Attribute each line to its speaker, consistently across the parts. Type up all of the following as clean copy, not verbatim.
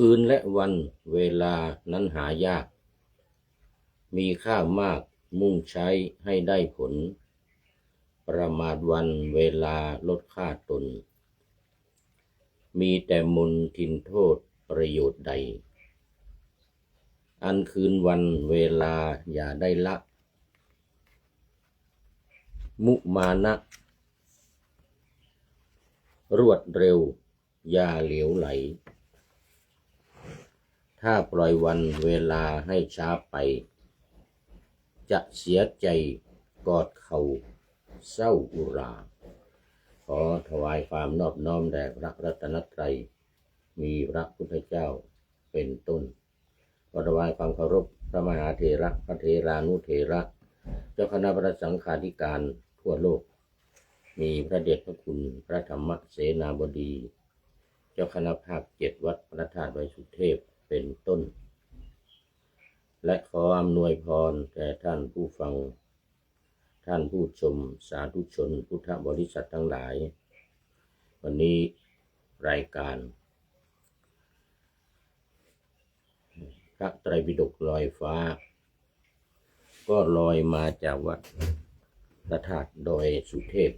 Speaker 1: คืนและวันเวลานั้นหายากมีค่ามากมุ่งใช้ให้ได้ผลประมาทวันเวลาลดค่าตนมีแต่มนทินโทษประโยชน์ใดอันคืนวันเวลาอย่าได้ละมุมานะรวดเร็วอย่าเหลวไหลถ้าปล่อยวันเวลาให้ช้าไปจะเสียใจกอดเขาเศร้าอุราขอถวายความนอบน้อมแด่พระรัตนตรัยมีพระพุทธเจ้าเป็นต้นขอถวายความเคารพพระมหาเถระพระเถรานุเถระเจ้าคณะพระสังฆาธิการทั่วโลกมีพระเดชพระคุณพระธรรมเสนาบดีเจ้าคณะภาค7วัดพระธาตุดอยสุเทพเป็นต้นและขออำนวยพรแก่ท่านผู้ฟังท่านผู้ชมสาธุชนพุทธบริษัททั้งหลายวันนี้รายการพระไตรปิฎกลอยฟ้าก็ลอยมาจากวัดพระธาตุดอยสุเทพ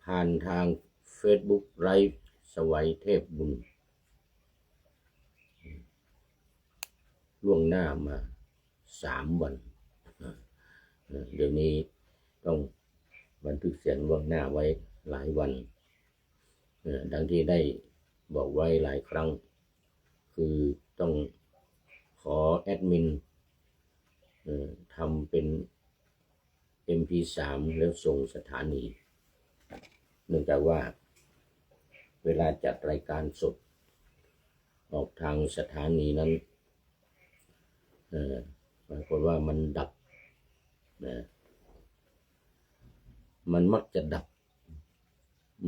Speaker 1: ผ่านทาง Facebook ไลฟ์สวัยเทพบุญล่วงหน้ามา3 วันเดี๋ยวนี้ต้องบันทึกเสียงล่วงหน้าไว้หลายวันดังที่ได้บอกไว้หลายครั้งคือต้องขอแอดมินทำเป็น MP3 แล้วส่งสถานีเนื่องจากว่าเวลาจัดรายการสดออกทางสถานีนั้นปรากฏว่ามันดับมันมักจะดับ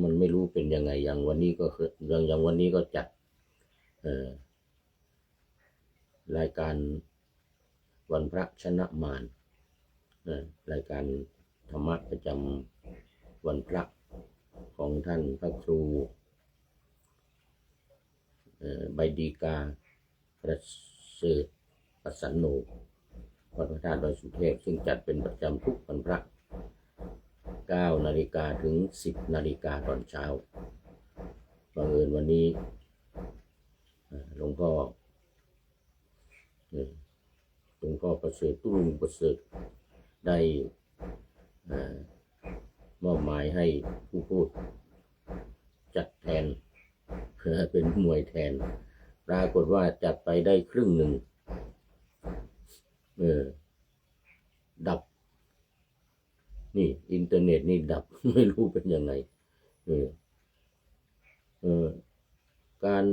Speaker 1: มันไม่รู้เป็นยังไงอย่างวันนี้ก็อย่างวันนี้ก็จัดรายการวันพระชนะมารรายการธรรมะประจำวันพระของท่านพระครูใบดีกาประเสริฐประสันโนวัดพระธาตุดอยสุเทพซึ่งจัดเป็นประจำทุกวันพระ9 นาฬิกาถึง 10 นาฬิกาตอนเช้าบังเอิญวันนี้หลวงพ่อประเสริฐตุลุงประเสริฐได้มอบหมายให้ผู้พูดจัดแทนเป็นมวยแทนปรากฏว่าจัดไปได้ครึ่งหนึ่งดับนี่อินเทอร์เน็ตนี่ดับ ไม่รู้เป็นยังไงการ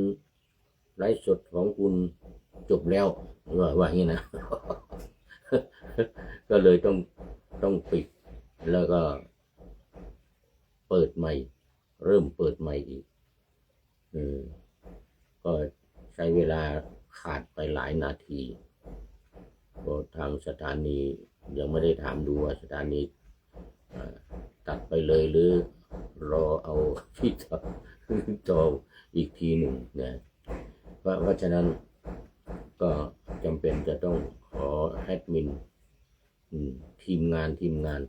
Speaker 1: ไลฟ์สดของคุณจบแล้วว่าอย่างนี้นะ ก็เลยต้องปิดแล้วก็เปิดใหม่เริ่มเปิดใหม่อีกก็ใช้เวลาขาดไปหลายนาทีก็ทางสถานียังไม่ได้ถามดูว่าสถานีตัดไปเลยหรือรอเอาที่จออีกทีหนึ่งนะเพราะฉะนั้นก็จำเป็นจะต้องขอแอดมินทีมงาน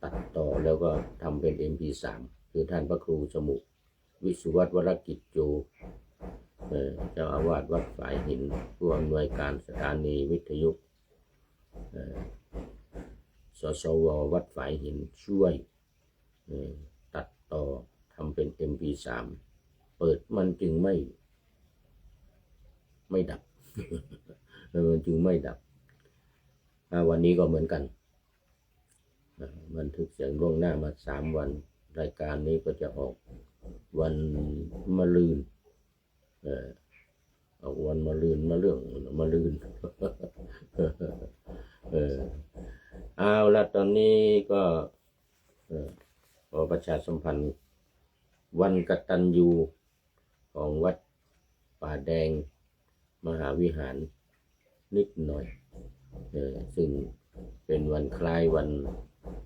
Speaker 1: ตัดต่อแล้วก็ทำเป็น MP3 คือท่านพระครูสมุวิสุวัตรวรกิจโจเจ้าอาวาสวัดฝายหินผู้อำนวยการสถานีวิทยุสสววัดฝายหินช่วยตัดต่อทำเป็น MP3 เปิดมันจึงไม่ดับ มันจึงไม่ดับวันนี้ก็เหมือนกันบันทึกเสียงล่วงหน้ามา3 วันรายการนี้ก็จะออกวันมะรืนออกวันมะรืนมะเรื่องมะรืน เอาละตอนนี้ก็ขอประชาสัมพันธ์วันกตัญญูของวัดป่าแดงมหาวิหารนิดหน่อยซึ่งเป็นวันคล้ายวัน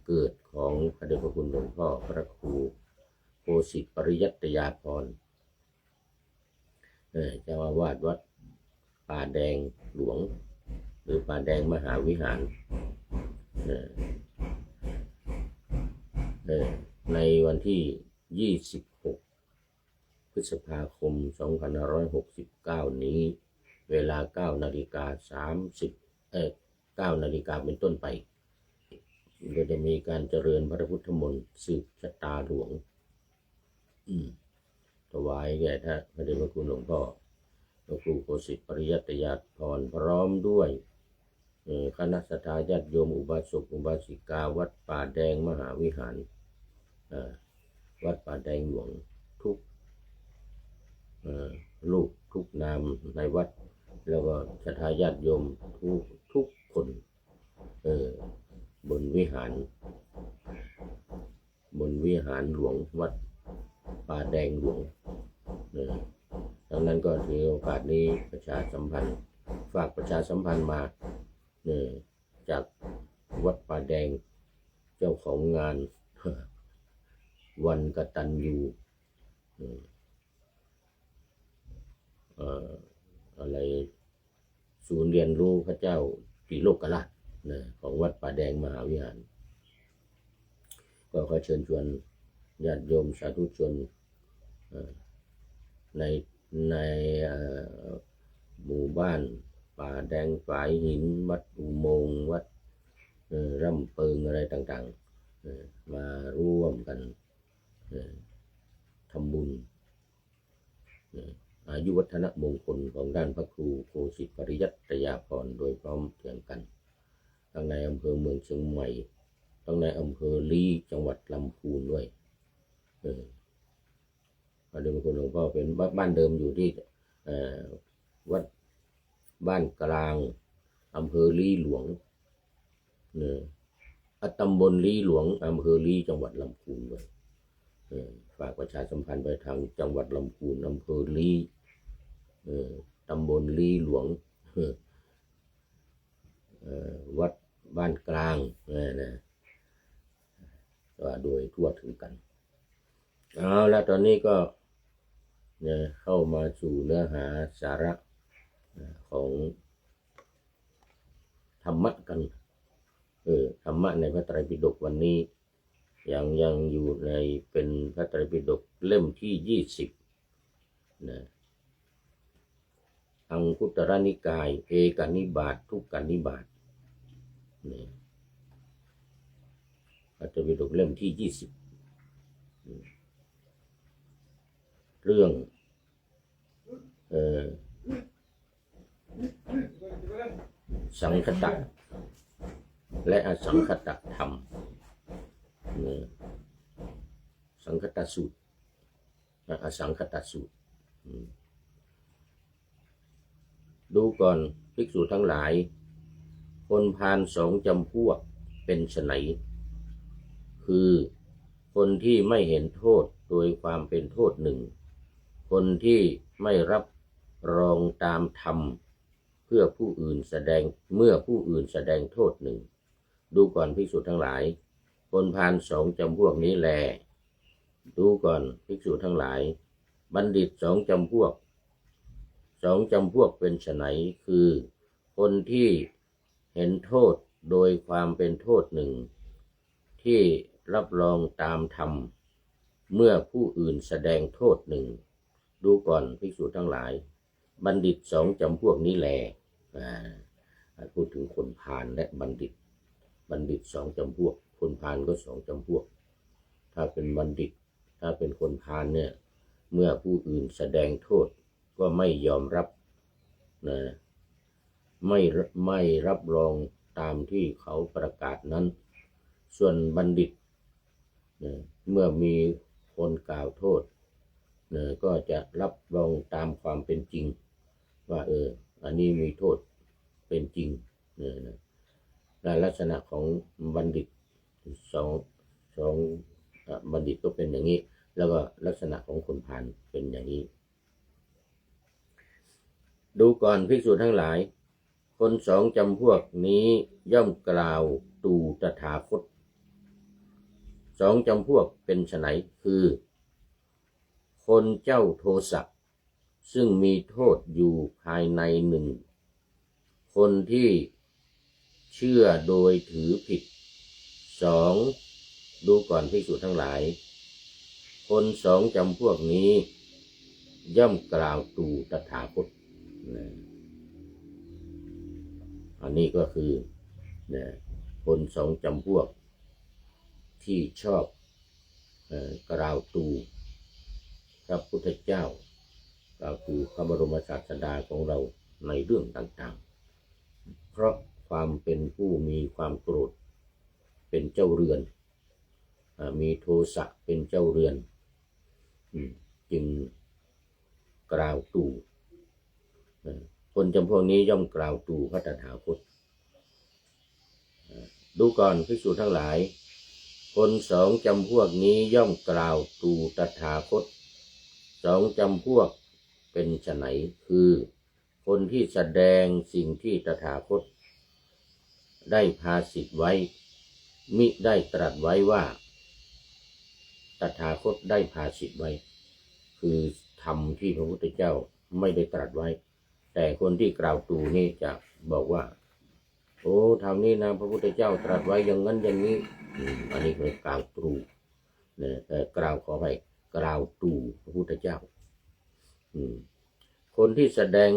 Speaker 1: เกิดของพระเดชพระคุณหลวงพ่อพระครู โคสิตปริยัตยาภรณ์เจ้าอาวาสวัดป่าแดงหลวงหรือป่าแดงมหาวิหารในวันที่26พฤษภาคม2569นี้เวลา9 นาฬิกา9 นาฬิกาเป็นต้นไปก็จะมีการเจริญพระพุทธมนต์สืบชะตาหลวงถวายแก่ท่านพระเดชพระคุณหลวงพ่อพระครูโคสิตปริยัตยาภรณ์พร้อมด้วยคณะสัตยาญาติโยมอุบาสกอุบาสิกาวัดป่าแดงมหาวิหารวัดป่าแดงหลวงทุกลูกทุกนามในวัดแล้วก็สัตยาญาติโยมทุกคนบนวิหารหลวงวัดป่าแดงหลวงดังนั้นก็ถือโอกาสนี้ประชาสัมพันธ์ฝากประชาสัมพันธ์มาจากวัดป่าแดงเจ้าของงานวันกตัญญูอะไรศูนย์เรียนรู้พระเจ้าตรีโลกราชของวัดป่าแดงมหาวิหารก็ขอเชิญชวนญาติโยมสาธุชนในหมู่บ้านป่าแดงฝายหินวัดอุโมงค์วัดร่ำเปิงอะไรต่างๆมาร่วมกันทำบุญอายุวัฒนมงคลของด้านพระครูโคสิตปริยัตยาภรณ์โดยพร้อมเพรียงกันทั้งในอำเภอเมืองเชียงใหม่ทั้งในอำเภอลีจังหวัดลำพูนด้วยพระเดชพระคุณหลวงพ่อเป็นบ้านเดิมอยู่ที่วัดบ้านกลางอำเภอลีหลวงตำบลลีหลวงอำเภอลีจังหวัดลำพูนด้วยฝากประชาสัมพันธ์ไปทางจังหวัดลำพูนอำเภอลีตำบลลีหลวงวัดบ้านกลางก็โดยทั่วถึงกันเอาละตอนนี้ก็เข้ามาสู่เนื้อหาสาระของธรรมะกันธรรมะในพระไตรปิฎกวันนี้ยังอยู่ในเป็นพระไตรปิฎกเล่มที่20อังคุตรนิกายเอกนิบาตทุกกนิบาตพระไตรปิฎกเล่มที่20เรื่องสังคตะและอสังคตธรรมสังคตสูตรอสังคตสูตรดูก่อนภิกษุทั้งหลายคนพาล2 จำพวกเป็นไฉนคือคนที่ไม่เห็นโทษโดยความเป็นโทษหนึ่งคนที่ไม่รับรองตามธรรมเมื่อผู้อื่นแสดงโทษหนึ่งดูก่อนภิกษุทั้งหลายคนพาล2 จำพวกนี้แลดูก่อนภิกษุทั้งหลายบัณฑิต2 จำพวกเป็นไฉนคือคนที่เห็นโทษโดยความเป็นโทษหนึ่งที่รับรองตามธรรมเมื่อผู้อื่นแสดงโทษหนึ่งดูก่อนภิกษุทั้งหลายบัณฑิต2 จำพวกนี้แลพูดถึงคนพาลและบัณฑิต2 จำพวกคนพาลก็2 จำพวกถ้าเป็นบัณฑิตถ้าเป็นคนพาลเนี่ยเมื่อผู้อื่นแสดงโทษก็ไม่ยอมรับไม่รับรองตามที่เขาประกาศนั้นส่วนบัณฑิตเมื่อมีคนกล่าวโทษก็จะรับรองตามความเป็นจริงว่าอันนี้มีโทษเป็นจริงลักษณะของบัณฑิตสองบัณฑิตก็เป็นอย่างนี้แล้วก็ลักษณะของคนพาลเป็นอย่างนี้ดูก่อนภิกษุทั้งหลายคน2 จำพวกนี้ย่อมกล่าวตูตถาคต2 จำพวกเป็นไฉนคือ คนเจ้าโทสะซึ่งมีโทษอยู่ภายในหนึ่งคนที่เชื่อโดยถือผิดสองดูก่อนภิกษุทั้งหลายคนสองจำพวกนี้ย่อมกล่าวตูตถาคตอันนี้ก็คือคนสองจำพวกที่ชอบกล่าวตูพระพุทธเจ้ากล่าวตูพระบรมศาสดาของเราในเรื่องต่างๆเพราะความเป็นผู้มีความโกรธเป็นเจ้าเรือนมีโทสะเป็นเจ้าเรือนจึงกล่าวตูคนจำพวกนี้ย่อมกล่าวตูพระตถาคตดูก่อนภิกษุทั้งหลายคนสองจำพวกนี้ย่อมกล่าวตูตถาคตสองจำพวกเป็นไฉนคือคนที่แสดงสิ่งที่ตถาคตได้ภาสิทธิ์ไว้มิได้ตรัสไว้ว่าตถาคตได้ภาสิทธิ์ไว้คือธรรมที่พระพุทธเจ้าไม่ได้ตรัสไว้แต่คนที่กล่าวตูนี่จะบอกว่าโอ้ธรรมนี้นะพระพุทธเจ้าตรัสไว้อย่างนั้นอย่างนี้อันนี้คือกล่าวตูกล่าวขอไปกล่าวตูพระพุทธเจ้าคนที่แสดง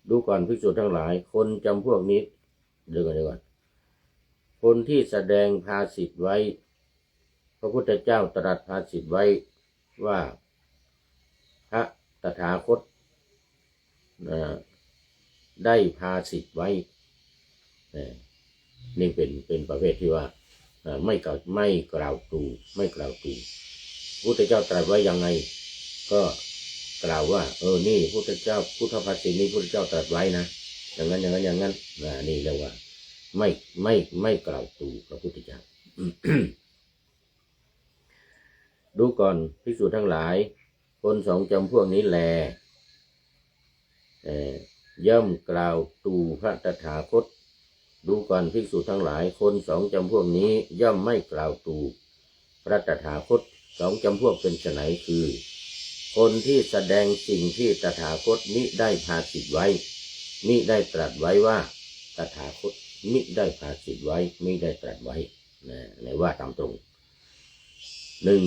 Speaker 1: ดูก่อนภิกษุทั้งหลายคนจำพวกนี้เดี๋ยวก่อนคนที่แสดงภาสิทธิ์ไว้พระพุทธเจ้าตรัสภาสิทธิ์ไว้ว่าพระตถาคตได้ภาสิทธิ์ไว้นี่เป็นประเภทที่ว่าไม่กล่าวตูพระพุทธเจ้าตรัสไว้ยังไงก็กล่าวว่านี่พุทธเจ้าพุทธภาษิตนี้พุทธเจ้าตรัสไว้นะอย่างนั้นนี่เรียกว่าไม่กล่าวตูพระพุทธเจ้า ดูก่อนภิกษุทั้งหลายคนสองจำพวกนี้แลย่อมกล่าวตูพระตถาคตดูก่อนภิกษุทั้งหลายคนสองจำพวกนี้ย่อมไม่กล่าวตูพระตถาคตสองจำพวกเป็นไฉนคือคนที่แสดงสิ่งที่ตถาคตมิได้ภาสิทธิ์ไว้มิได้ตรัสไว้ว่าตถาคตมิได้ภาสิทธิ์ไว้มิได้ตรัสไว้ในว่าตามตรงหนึ่ง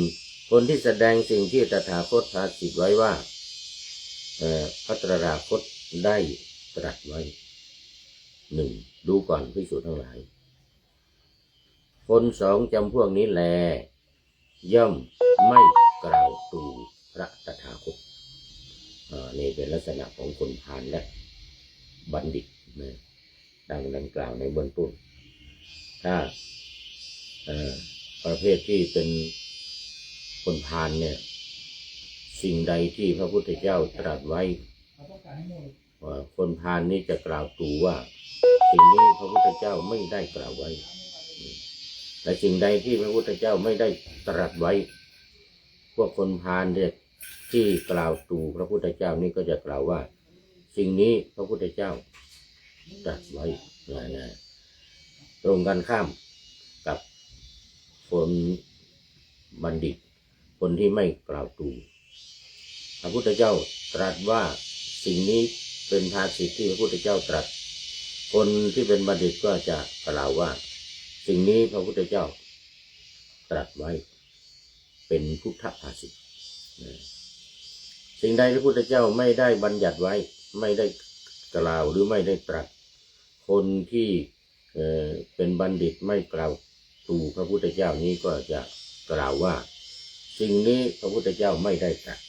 Speaker 1: คนที่แสดงสิ่งที่ตถาคตภาสิทธิ์ไว้ว่าพระตถาคตได้ตรัสไว้หนึ่งดูก่อนภิกษุทั้งหลายคนสองจำพวกนี้แลย่อมไม่กล่าวตูพระตถาคตนี่เป็นลักษณะของคนพาลและบัณฑิตดังกล่าวในเบื้องต้นถ้าประเภทที่เป็นคนพาลเนี่ยสิ่งใดที่พระพุทธเจ้าตรัสไว้คนพาลนี้จะกล่าวตูว่าสิ่งนี้พระพุทธเจ้าไม่ได้กล่าวไว้แต่สิ่งใดที่พระพุทธเจ้าไม่ได้ตรัสไว้พวกคนพาลเนี่ยที่กล่าวตูพระพุทธเจ้านี่ก็จะกล่าวว่าสิ่งนี้พระพุทธเจ้าตรัสไว้ตรงกันข้ามกับคนบัณฑิตคนที่ไม่กล่าวตูพระพุทธเจ้าตรัสว่าสิ่งนี้เป็นภาษิตที่พระพุทธเจ้าตรัสคนที่เป็นบัณฑิตก็จะกล่าวว่าสิ่งนี้พระพุทธเจ้าตรัสไว้เป็นพุทธภาษิตสิ่งใดที่พระพุทธเจ้าไม่ได้บัญญัติไว้ไม่ได้กล่าวหรือไม่ได้ตรัสคนที่เป็นบัณฑิตไม่กล่าวตูพระพุทธเจ้านี้ก็จะกล่าวว่าสิ่งนี้พระพุทธเจ้าไม่ได้ตรัส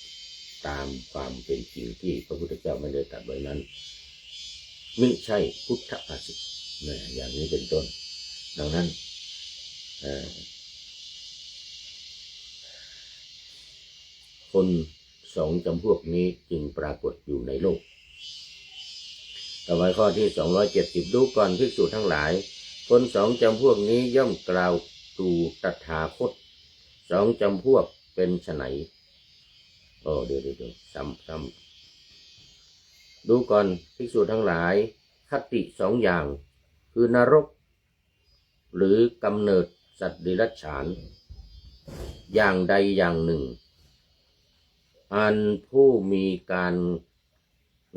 Speaker 1: ตามความเป็นจริงที่พระพุทธเจ้าไม่ได้ตรัสไว้นั้นมิใช่พุทธภาษิตอย่างนี้เป็นต้นดังนั้นคนสองจำพวกนี้จึงปรากฏอยู่ในโลกต่อไปข้อที่270ดูก่อนภิกษุทั้งหลายคนสองจำพวกนี้ย่อมกล่าวตูตถาคตสองจำพวกเป็นไฉนเดี๋ยวซ้ำดูก่อนภิกษุทั้งหลายคติสองอย่างคือนรกหรือกำเนิดสัตว์เดรัจฉาน อย่างใดอย่างหนึ่งอันผู้มีการ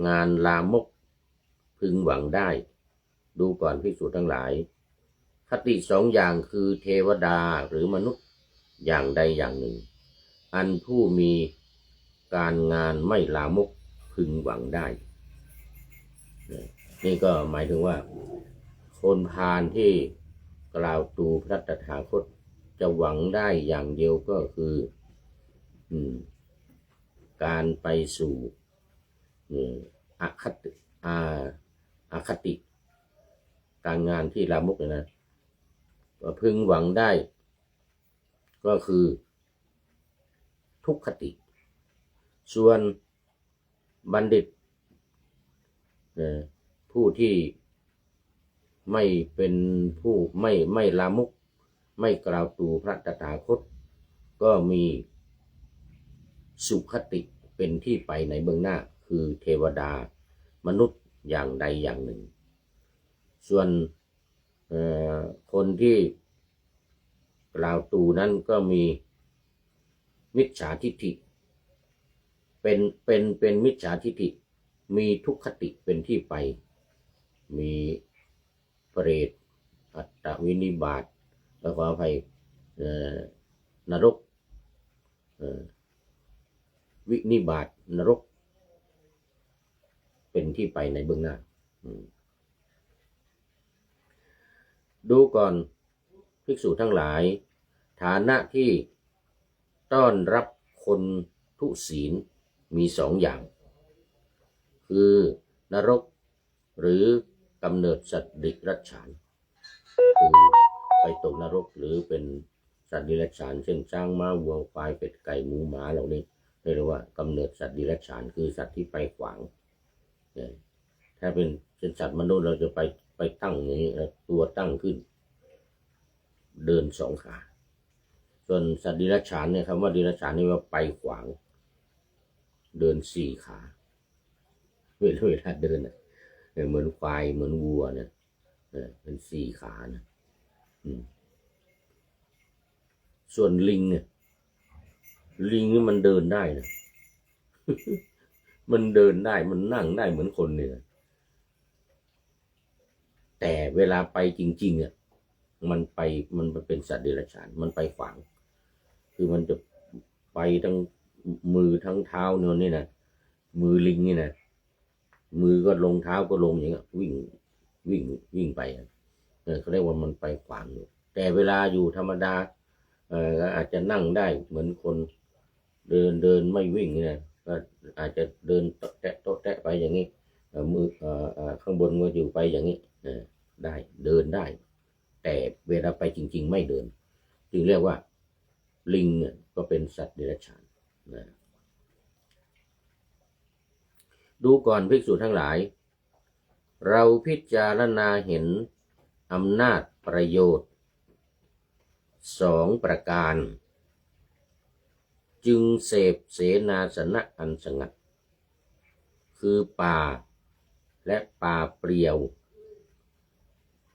Speaker 1: งานลามกพึงหวังได้ดูก่อนภิกษุทั้งหลายคติสองอย่างคือเทวดาหรือมนุษย์อย่างใดอย่างหนึ่งอันผู้มีการงานไม่ลามกพึงหวังได้นี่ก็หมายถึงว่าคนพาลที่กล่าวตูพระตถาคตจะหวังได้อย่างเดียวก็คือการไปสู่อคติการงานที่ลามกเนี่ยนะพึงหวังได้ก็คือทุกขติส่วนบัณฑิตผู้ที่ไม่เป็นผู้ไม่ลามกไม่กล่าวตูพระตถาคตก็มีสุขติเป็นที่ไปในเบื้องหน้าคือเทวดามนุษย์อย่างใดอย่างหนึ่งส่วนคนที่กล่าวตูนั้นก็มีมิจฉาทิฏฐิเป็นมิจฉาทิฏฐิมีทุกขติเป็นที่ไปมีเปรตอัตตวินิบาตแล้วขออภัยนรกวินิบาตนรกเป็นที่ไปในเบื้องหน้าดูก่อนภิกษุทั้งหลายฐานะที่ต้อนรับคนทุศีลมีสองอย่างคือนรกหรือกำเนิดสัตว์ดิรัจฉานคือไปตกนรกหรือเป็นสัตว์ดิรัจฉานเช่นช้างม้าวัวควายเป็ดไก่หมูหมาเหล่านี้เรียกว่ากำเนิดสัตว์ดิรัจฉานคือสัตว์ที่ไปขวางถ้าเป็นสัตว์มนุษย์เราจะไปตั้งอย่างนี้ตัวตั้งขึ้นเดินสองขาส่วนสัตว์ดิรัจฉานเนี่ยคำว่าดิรัจฉานนี่ว่าไปขวางเดินสี่ขาเวลาเดินเหมือนควายเหมือนวัวเนี่ยเป็นสี่ขานะส่วนลิงเนี่ยลิงนี่มันเดินได้นะมันเดินได้มันนั่งได้เหมือนคนเนี่ยแต่เวลาไปจริงๆมันเป็นสัตว์เดรัจฉานมันไปขวางคือมันจะไปทั้งมือทั้งเท้าเนี่ยนี่นะมือลิงนี่นะมือก็ลงเท้าก็ลงอย่างเงี้ยวิ่งไปเขาเรียกว่ามันไปขวางอยู่แต่เวลาอยู่ธรรมดาอาจจะนั่งได้เหมือนคนเดินไม่วิ่งเนี่ยก็อาจจะเดินโต๊ะแตะไปอย่างนี้มือข้างบนก็อยู่ไปอย่างนี้ได้เดินได้แต่เวลาไปจริงๆไม่เดินจึงเรียกว่าลิงเนี่ยก็เป็นสัตว์เดรัจฉานนะดูก่อนภิกษุทั้งหลายเราพิจารณาเห็นอำนาจประโยชน์สองประการจึงเสพเสนาสนะอันสงัดคือป่าและป่าเปลี่ยว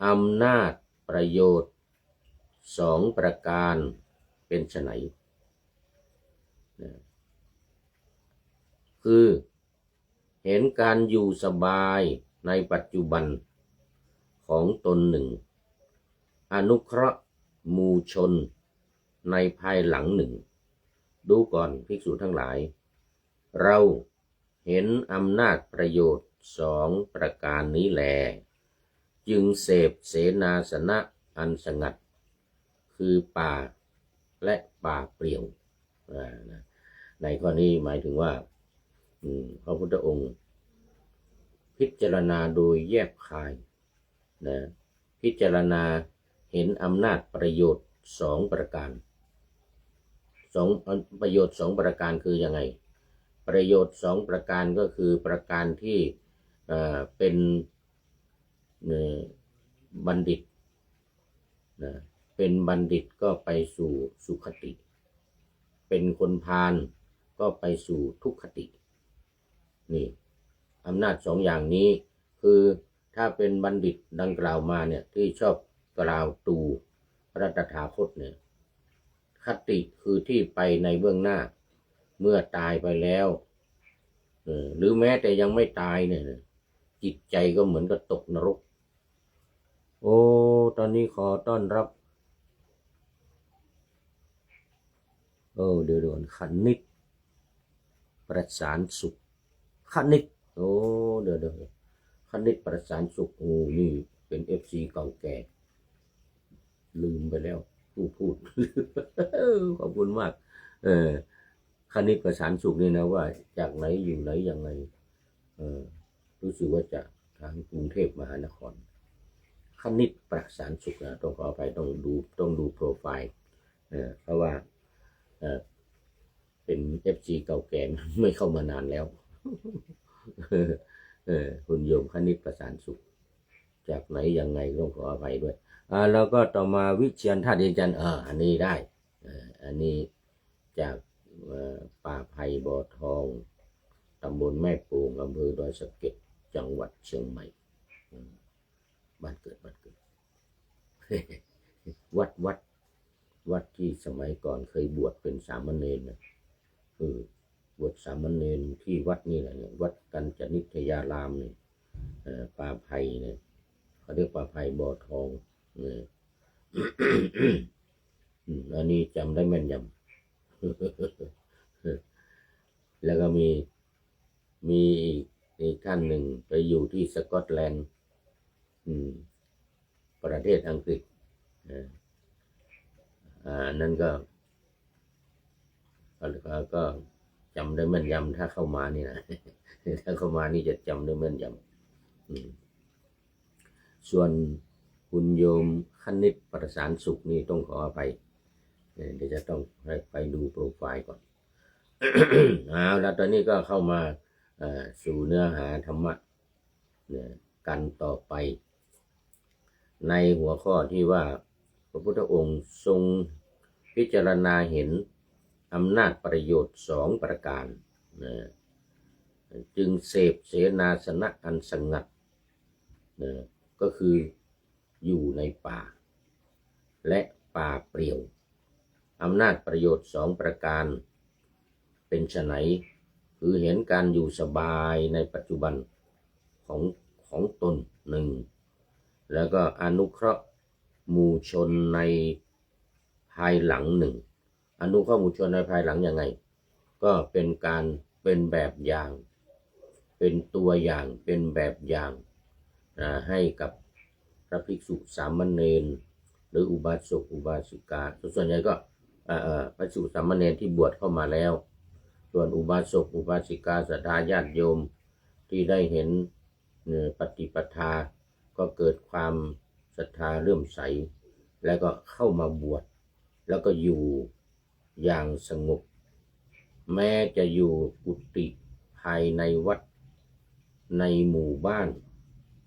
Speaker 1: อำนาจประโยชน์สองประการเป็นไฉนคือเห็นการอยู่สบายในปัจจุบันของตนหนึ่งอนุเคราะห์หมู่ชนในภายหลังหนึ่งดูก่อนภิกษุทั้งหลายเราเห็นอำนาจประโยชน์สองประการนี้แลจึงเสพเสนาสนะอันสงัดคือป่าและป่าเปลี่ยวในข้อนี้หมายถึงว่าพระพุทธองค์พิจารณาโดยแยบคายพิจารณาเห็นอำนาจประโยชน์สองประการประโยชน์สองประการคือยังไงประโยชน์สองประการก็คือประการที่เป็นบัณฑิตเป็นบัณฑิตก็ไปสู่สุขติเป็นคนพาลก็ไปสู่ทุกขตินี่อำนาจสองอย่างนี้คือถ้าเป็นบัณฑิตดังกล่าวมาเนี่ยที่ชอบกล่าวตูพระตถาคตเนี่ย คติคือที่ไปในเบื้องหน้าเมื่อตายไปแล้วหรือแม้แต่ยังไม่ตายเนี่ยจิตใจก็เหมือนกับตกนรกโอ้ตอนนี้ขอต้อนรับเดี๋ยวคณิตประสานสุขคณิตเดี๋ยวคณิตประสานสุขนี่เป็น FC เก่าแก่ลืมไปแล้วพูด ขอบคุณมากคณิตประสานสุขนี่นะว่าจากไหนอยู่ไหนยังไงรู้สึกว่าจะทางกรุงเทพมหานครคณิตประสานสุขนะต้องขออภัยต้องดูโปรไฟล์เพราะว่าเป็น FC เก่าแก่ไม่เข้ามานานแล้วคุณโยมคณิตประสานสุขจากไหนยังไงต้องขออภัยด้วยแล้วก็ต่อมาวิเชียรธาตุเย็นจันทร์อันนี้ได้อันนี้จากป่าไผ่บ่อทองตำบลแม่ปูงอำเภอดอยสะเก็ดจังหวัดเชียงใหม่บ้านเกิด วัดที่สมัยก่อนเคยบวชเป็นสามเณรนะบวชสามเณรที่วัดนี่แหละเนี่ยวัดกัญจนิตยารามเนี่ยป่าไผ่เนี่ยเขาเรียกป่าไผ่บ่อทองเนี่ยอันนี้จำได้แม่นยำแล้วก็มีอีกท่านหนึ่งไปอยู่ที่สกอตแลนด์ประเทศอังกฤษนั่นก็จำได้แม่นยำถ้าเข้ามานี่นะถ้าเข้ามานี่จะจำได้แม่นยำส่วนคุณโยมคณิตประสานสุขนี่ต้องขออภัยเดี๋ยวจะต้องไปดูโปรไฟล์ก่อน แล้วตอนนี้ก็เข้ามาสู่เนื้อหาธรรมะกันต่อไปในหัวข้อที่ว่าพระพุทธองค์ทรงพิจารณาเห็นอำนาจประโยชน์2ประการจึงเสพเสนาสนะอันสงัดก็คืออยู่ในป่าและป่าเปลี่ยวอำนาจประโยชน์2ประการเป็นไฉนคือเห็นการอยู่สบายในปัจจุบันของตนหนึ่งแล้วก็อนุเคราะห์หมู่ชนในภายหลังหนึ่งอนุเคราะห์หมู่ชนในภายหลังยังไงก็เป็นแบบอย่างเป็นตัวอย่างเป็นแบบอย่างให้กับพระภิกษุสามเณรหรืออุบาสกอุบาสิกาส่วนใหญ่ก็พระภิกษุสามเณรที่บวชเข้ามาแล้วส่วนอุบาสกอุบาสิกาศรัทธาญาติโยมที่ได้เห็นปฏิปทาก็เกิดความศรัทธาเลื่อมใสแล้วก็เข้ามาบวชแล้วก็อยู่อย่างสงบแม้จะอยู่กุฏิภายในวัดในหมู่บ้าน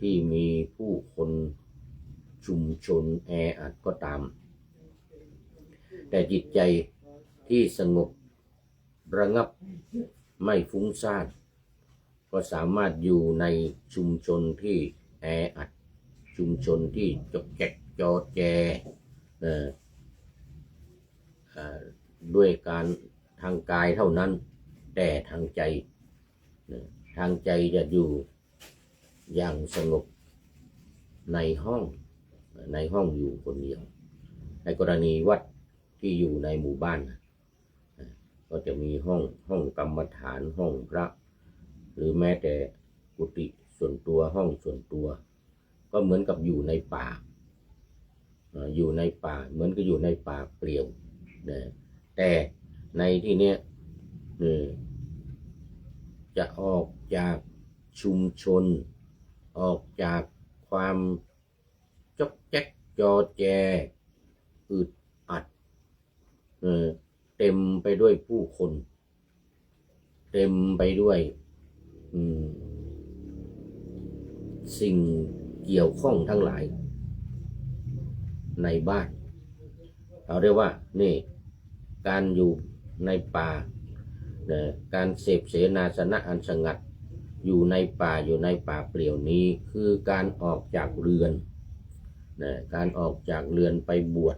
Speaker 1: ที่มีผู้คนชุมชนแออัดก็ตามแต่จิตใจที่สงบระงับไม่ฟุ้งซ่านก็สามารถอยู่ในชุมชนที่แออัดชุมชนที่จกแจกจอแจด้วยการทางกายเท่านั้นแต่ทางใจจะอยู่อย่างสงบในห้องอยู่คนเดียวในกรณีวัดที่อยู่ในหมู่บ้านก็จะมีห้องกรรมฐานห้องพระหรือแม้แต่กุฏิส่วนตัวห้องส่วนตัวก็เหมือนกับอยู่ในป่าเหมือนกับอยู่ในป่าเปลี่ยวแต่ในที่นี้จะออกจากชุมชนออกจากความจกแจ๊กจอแจอึดอัดเต็มไปด้วยผู้คนเต็มไปด้วยสิ่งเกี่ยวข้องทั้งหลายในบ้านเราเรียกว่านี่การอยู่ในป่าการเสพเสนาสนะอันสงัดอยู่ในป่าเปลี่ยวนี้คือการออกจากเรือนการออกจากเรือนไปบวช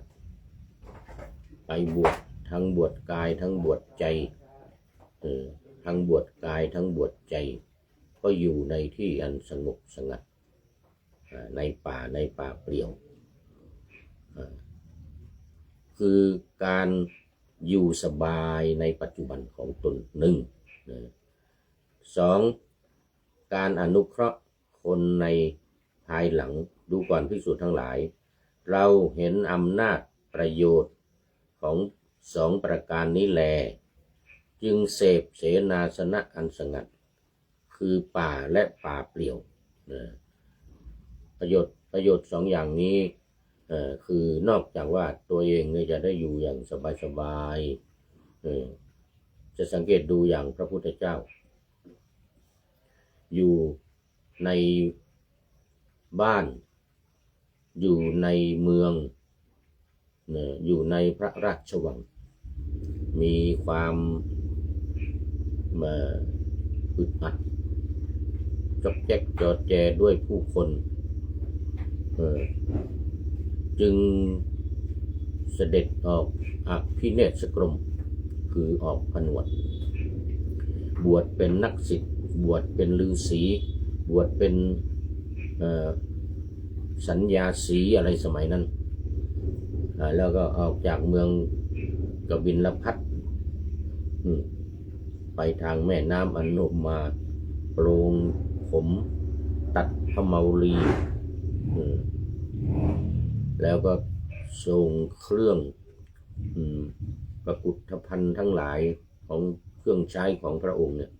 Speaker 1: ไปบวชทั้งบวชกายทั้งบวชใจทั้งบวชกายทั้งบวชใจก็อยู่ในที่อันสงบสงัดในป่าเปลี่ยวคือการอยู่สบายในปัจจุบันของตนหนึ่งสองการอนุเคราะห์คนในภายหลังดูก่อนภิกษุทั้งหลายเราเห็นอำนาจประโยชน์ของสองประการนี้แลจึงเสพเสนาสนะอันสงัดคือป่าและป่าเปลี่ยวประโยชน์สองอย่างนี้คือนอกจากว่าตัวเองจะได้อยู่อย่างสบายจะสังเกตดูอย่างพระพุทธเจ้าอยู่ในบ้านอยู่ในเมืองอยู่ในพระราชวังมีความอึดอัดจอกแจ๊กจอแจด้วยผู้คนจึงเสด็จออกอภิเนศกรมคือออกผนวดบวชเป็นนักศิษย์บวชเป็นฤาษีบวชเป็นสัญญาสีอะไรสมัยนั้นแล้วก็ออกจากเมืองกบิลพัสไปทางแม่น้ำอนุมาโปรงผมตัดพเมาลีแล้วก็ทรงเครื่องประกุฏภัณฑ์ทั้งหลายของเครื่องใช้ของพระองค์เนี่ย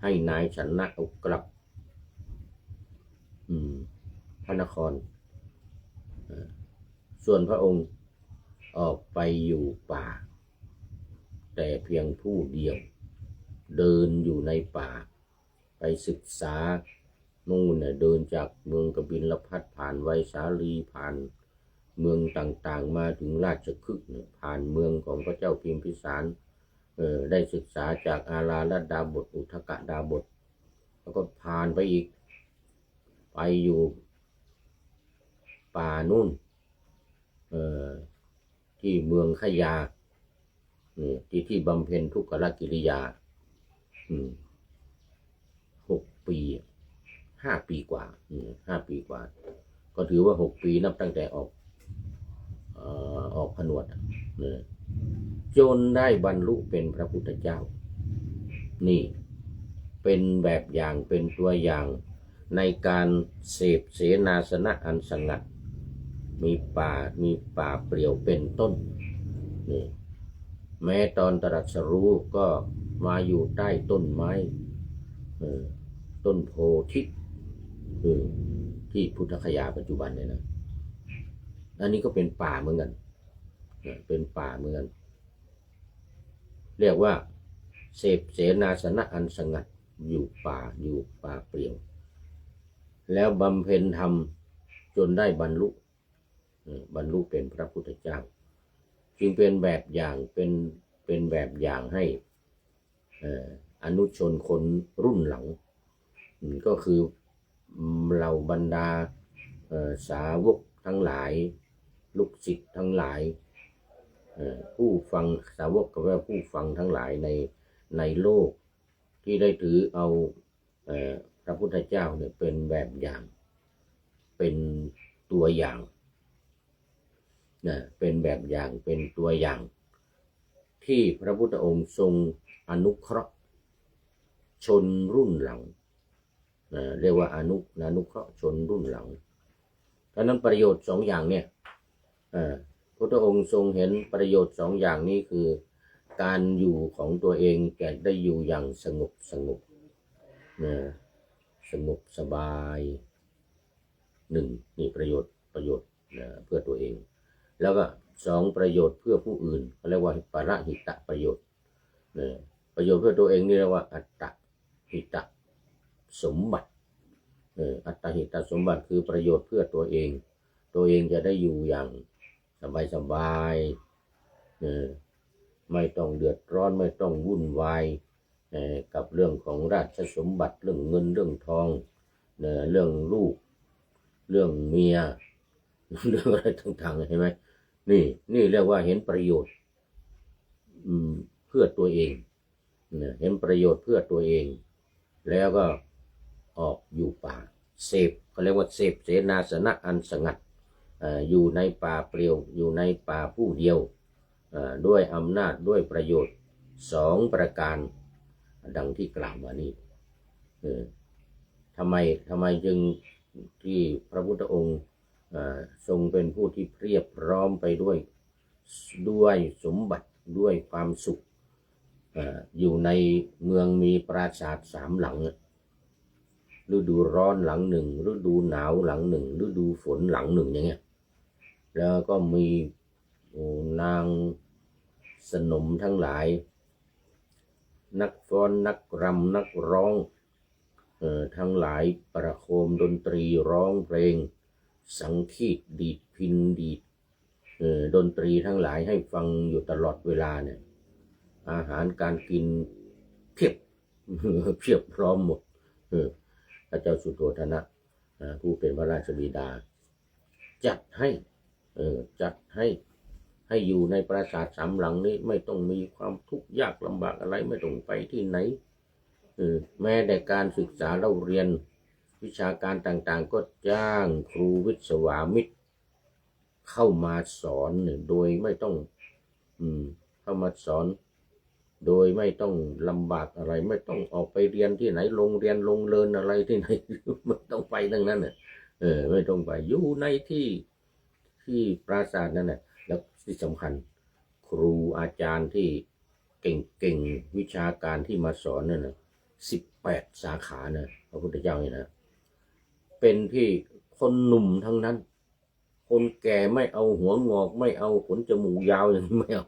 Speaker 1: ให้นายชนะเอากลับพระนครส่วนพระองค์ออกไปอยู่ป่าแต่เพียงผู้เดียวเดินอยู่ในป่าไปศึกษานู่นเดินจากเมืองกบิลพัสผ่านไวสาลีผ่านเมืองต่างๆมาถึงราชคฤห์ผ่านเมืองของพระเจ้าพิมพิสารได้ศึกษาจากอาราลดาบทอุทกดาบทแล้วก็ผ่านไปอีกไปอยู่ป่านู่นที่เมืองขยาที่บำเพ็ญทุกขกิริยา6 ปี5 ปีกว่า5 ปีกว่าก็ถือว่า6 ปีนับตั้งแต่ออกผนวดจนได้บรรลุเป็นพระพุทธเจ้านี่เป็นแบบอย่างเป็นตัวอย่างในการเสพเสนาสนะอันสงัดมีป่าเปลี่ยวเป็นต้นนี่แม้ตอนตรัสรู้ก็มาอยู่ใต้ต้นไม้ต้นโพธิที่พุทธคยาปัจจุบันเนี่ยนะอันนี้ก็เป็นป่าเหมือนกันเป็นป่าเหมือนกันเรียกว่าเสพเสนาสนะอันสงัดอยู่ป่าเปลี่ยวแล้วบำเพ็ญธรรมจนได้บรรลุเป็นพระพุทธเจ้าจึงเป็นแบบอย่างเป็นแบบอย่างให้อนุชนคนรุ่นหลังก็คือเหล่าบรรดาสาวกทั้งหลายลูกศิษย์ทั้งหลายผู้ฟังสาวกก็แปลว่าผู้ฟังทั้งหลายในโลกที่ได้ถือเอาพระพุทธเจ้าเนี่ยเป็นแบบอย่างเป็นตัวอย่างเป็นแบบอย่างเป็นตัวอย่างที่พระพุทธองค์ทรงอนุเคราะห์ชนรุ่นหลังเรียกว่าอนุเคราะห์ชนรุ่นหลังเพราะนั้นประโยชน์2 อย่างเนี่ยพระพุทธองค์ทรงเห็นประโยชน์2 อย่างนี้คือการอยู่ของตัวเองแก่ได้อยู่อย่างสงบสบายนี่ประโยชน์เพื่อตัวเองแล้วก็2 ประโยชน์เพื่อผู้อื่นเขาเรียกว่าปรหิตประโยชน์ประโยชน์เพื่อตัวเองนี่เรียกว่าอัตตหิตสมบัติอัตตหิตสมบัติคือประโยชน์เพื่อตัวเองจะได้อยู่อย่างสบายไม่ต้องเดือดร้อนไม่ต้องวุ่นวายกับเรื่องของราชสมบัติเรื่องเงินเรื่องทองเรื่องลูกเรื่องเมียเรื่องอะไรต่างๆเห็นไหมนี่เรียกว่าเห็นประโยชน์ เพื่อตัวเองเห็นประโยชน์เพื่อตัวเองแล้วก็ออกอยู่ป่าเสพเขาเรียกว่าเสพเสนาสนะอันสงัดอยู่ในป่าเปลี่ยวอยู่ในป่าผู้เดียวด้วยอำนาจด้วยประโยชน์2ประการดังที่กล่าวมานี้ทำไมจึงที่พระพุทธองค์ทรงเป็นผู้ที่เพียบพร้อมไปด้วยสมบัติด้วยความสุขอยู่ในเมืองมีปราสาท3 หลังฤดูร้อนหลังหนึ่งฤดูหนาวหลังหนึ่งฤดูฝนหลังหนึ่งอย่างเงี้ยแล้วก็มีนางสนมทั้งหลายนักฟ้อนนักรำนักร้องทั้งหลายประโคมดนตรีร้องเพลงสังคีตดีดพิณดีดดนตรีทั้งหลายให้ฟังอยู่ตลอดเวลาเนี่ยอาหารการกินเพียบพร้อมหมดพระเจ้าสุโธทนะผู้เป็นพระราชบิดาจัดให้อยู่ในปราสาท3 หลังนี้ไม่ต้องมีความทุกข์ยากลำบากอะไรไม่ต้องไปที่ไหนแม้แต่การศึกษาเราเรียนวิชาการต่างๆก็จ้างครูวิศวามิตรเข้ามาสอนโดยไม่ต้องเข้ามาสอนโดยไม่ต้องลำบากอะไรไม่ต้องออกไปเรียนที่ไหนโรงเรียนโรงเรียนอะไรที่ไหนไม่ต้องไปทั้งนั้นไม่ต้องไปอยู่ในที่ปราสาทนั่นแหละแล้วที่สำคัญครูอาจารย์ที่เก่งวิชาการที่มาสอนนั่น18 สาขาพระพุทธเจ้าเนี่ยนะเป็นที่คนหนุ่มทั้งนั้นคนแก่ไม่เอาหัวงอกไม่เอาขนจมูกยาวอย่างนี้ไม่เอา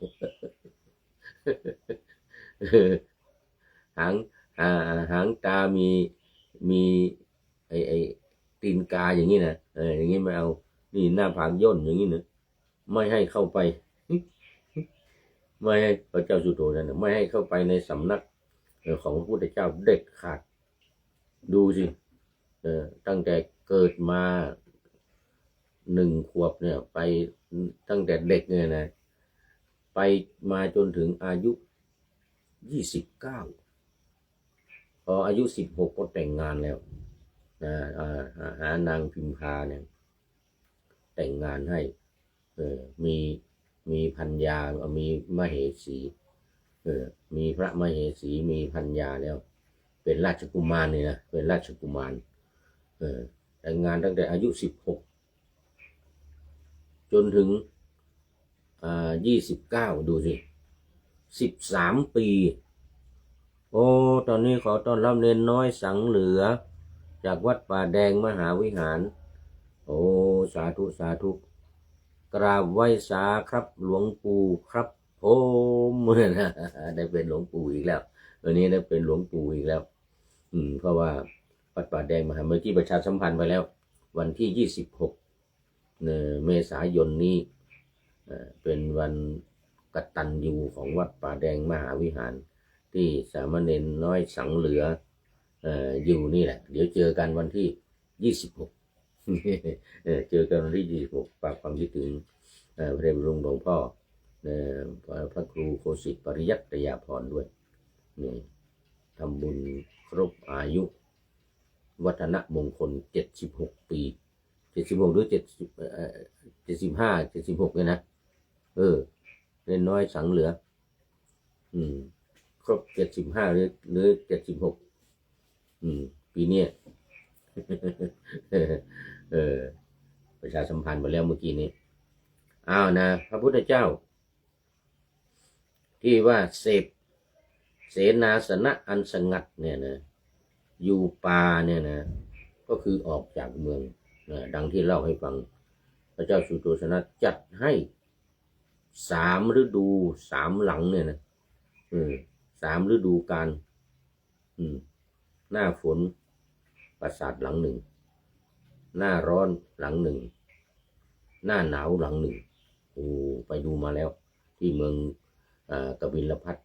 Speaker 1: หางตามีไอตีนกาอย่างนี้นะอย่างนี้ไม่เอานี่หน้าผากย่นอย่างนี้นะไม่ให้เข้าไปไม่ให้พระเจ้าสุโธทนะไม่ให้เข้าไปในสำนักของพระพุทธเจ้าเด็ดขาดดูสิตั้งแต่เกิดมา1 ขวบเนี่ยไปตั้งแต่เด็กเนี่ยนะไปมาจนถึงอายุ29พออายุ16ก็แต่งงานแล้วหานางพิมพาเนี่ยแต่งงานให้มีพัญญามีมเหสีมีพระมเหสีมีพัญญาแล้วเป็นราชกุมารเนี่ยนะเป็นราชกุมารแต่งงานตั้งแต่อายุ16จนถึง29ดูสิ13 ปีโอ้ตอนนี้ขอต้อนรับเนนน้อยสังเหลือจากวัดป่าแดงมหาวิหารโอ้สาธุสาธุกราบไหว้สาครับหลวงปู่ครับผมได้เป็นหลวงปู่อีกแล้ววันนี้ได้เป็นหลวงปู่อีกแล้วเพราะว่าวัดป่าแดงมหาเมื่อกี้ประชาสัมพันธ์ไปแล้ววันที่26เมษายนนี้เป็นวันกตัญญูของวัดป่าแดงมหาวิหารที่สามเณรน้อยสังเหลืออยู่นี่แหละเดี๋ยวเจอกันวันที่26เจอกันวันที่26ฝากความคิดถึงพระเดชพระคุณหลวงพ่อพระครูโคสิตปริยัตยาภรณ์ด้วยนี่ทำบุญครบอายุวัฒนมงคล76 ปี76หรือ75 76เนี่ยนะเล่นน้อยสังเหลือครบ75หรือ76ปีนี้ประชาสัมพันธ์ไปแล้วเมื่อกี้นี้นะพระพุทธเจ้าที่ว่าเสนาสนะอันสงัดเนี่ยนะอยู่ป่าเนี่ยนะก็คือออกจากเมืองดังที่เล่าให้ฟังพระเจ้าสุโธทนะจัดให้3 ฤดู3 หลังเนี่ยนะ3 ฤดูกาลหน้าฝนปราสาทหลัง 1หน้าร้อนหลัง 1หน้าหนาวหลัง 1ไปดูมาแล้วที่เมืองกบิลพัส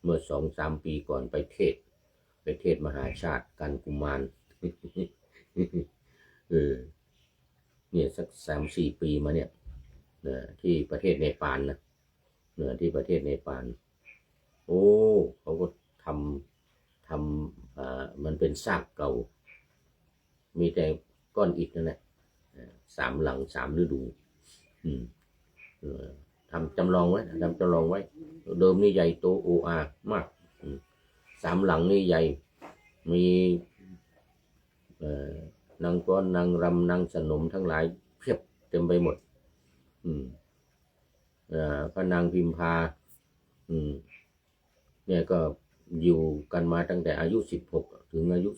Speaker 1: เมื่อ 2-3 ปีก่อนไปเทศมหาชาติกันกุมารเนี่ยสัก 3-4 ปีมาเนี่ยที่ประเทศเนปาลนะ ที่ประเทศเนปาลโอ้เขาก็ทมันเป็นซากเก่ามีแต่ก้อนอิฐนั่นแหละ3 หลัง 3 ฤดูทำจำลองไว้เดิมนี่ใหญ่โตโออามาก3 หลังนี่ใหญ่มีนางก้อนนางรำนางสนมทั้งหลายเพียบเต็มไปหมดพระนางพิมพาเนี่ยก็อยู่กันมาตั้งแต่อายุ16ถึงอายุ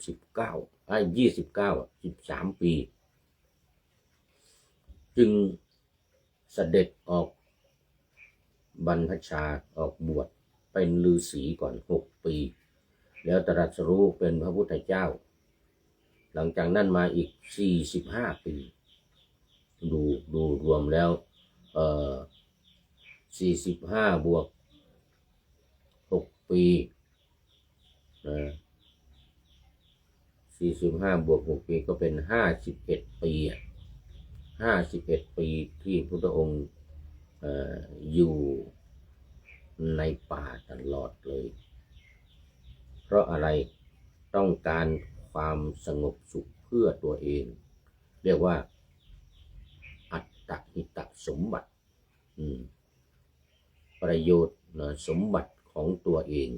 Speaker 1: 13 ปีจึงเสด็จออกบรรพชาออกบวชเป็นฤาษีก่อน6 ปีแล้วตรัสรู้เป็นพระพุทธเจ้าหลังจากนั้นมาอีก45 ปีดูรวมแล้ว45 บวก 6 ปี45 บวก 6 ปีก็เป็น51 ปี51 ปีที่พระพุทธองค์อยู่ในป่าตลอดเลยเพราะอะไรต้องการความสงบสุขเพื่อตัวเองเรียกว่าอัตตหิตสมบัติประโยชน์สมบัติของตัวเอง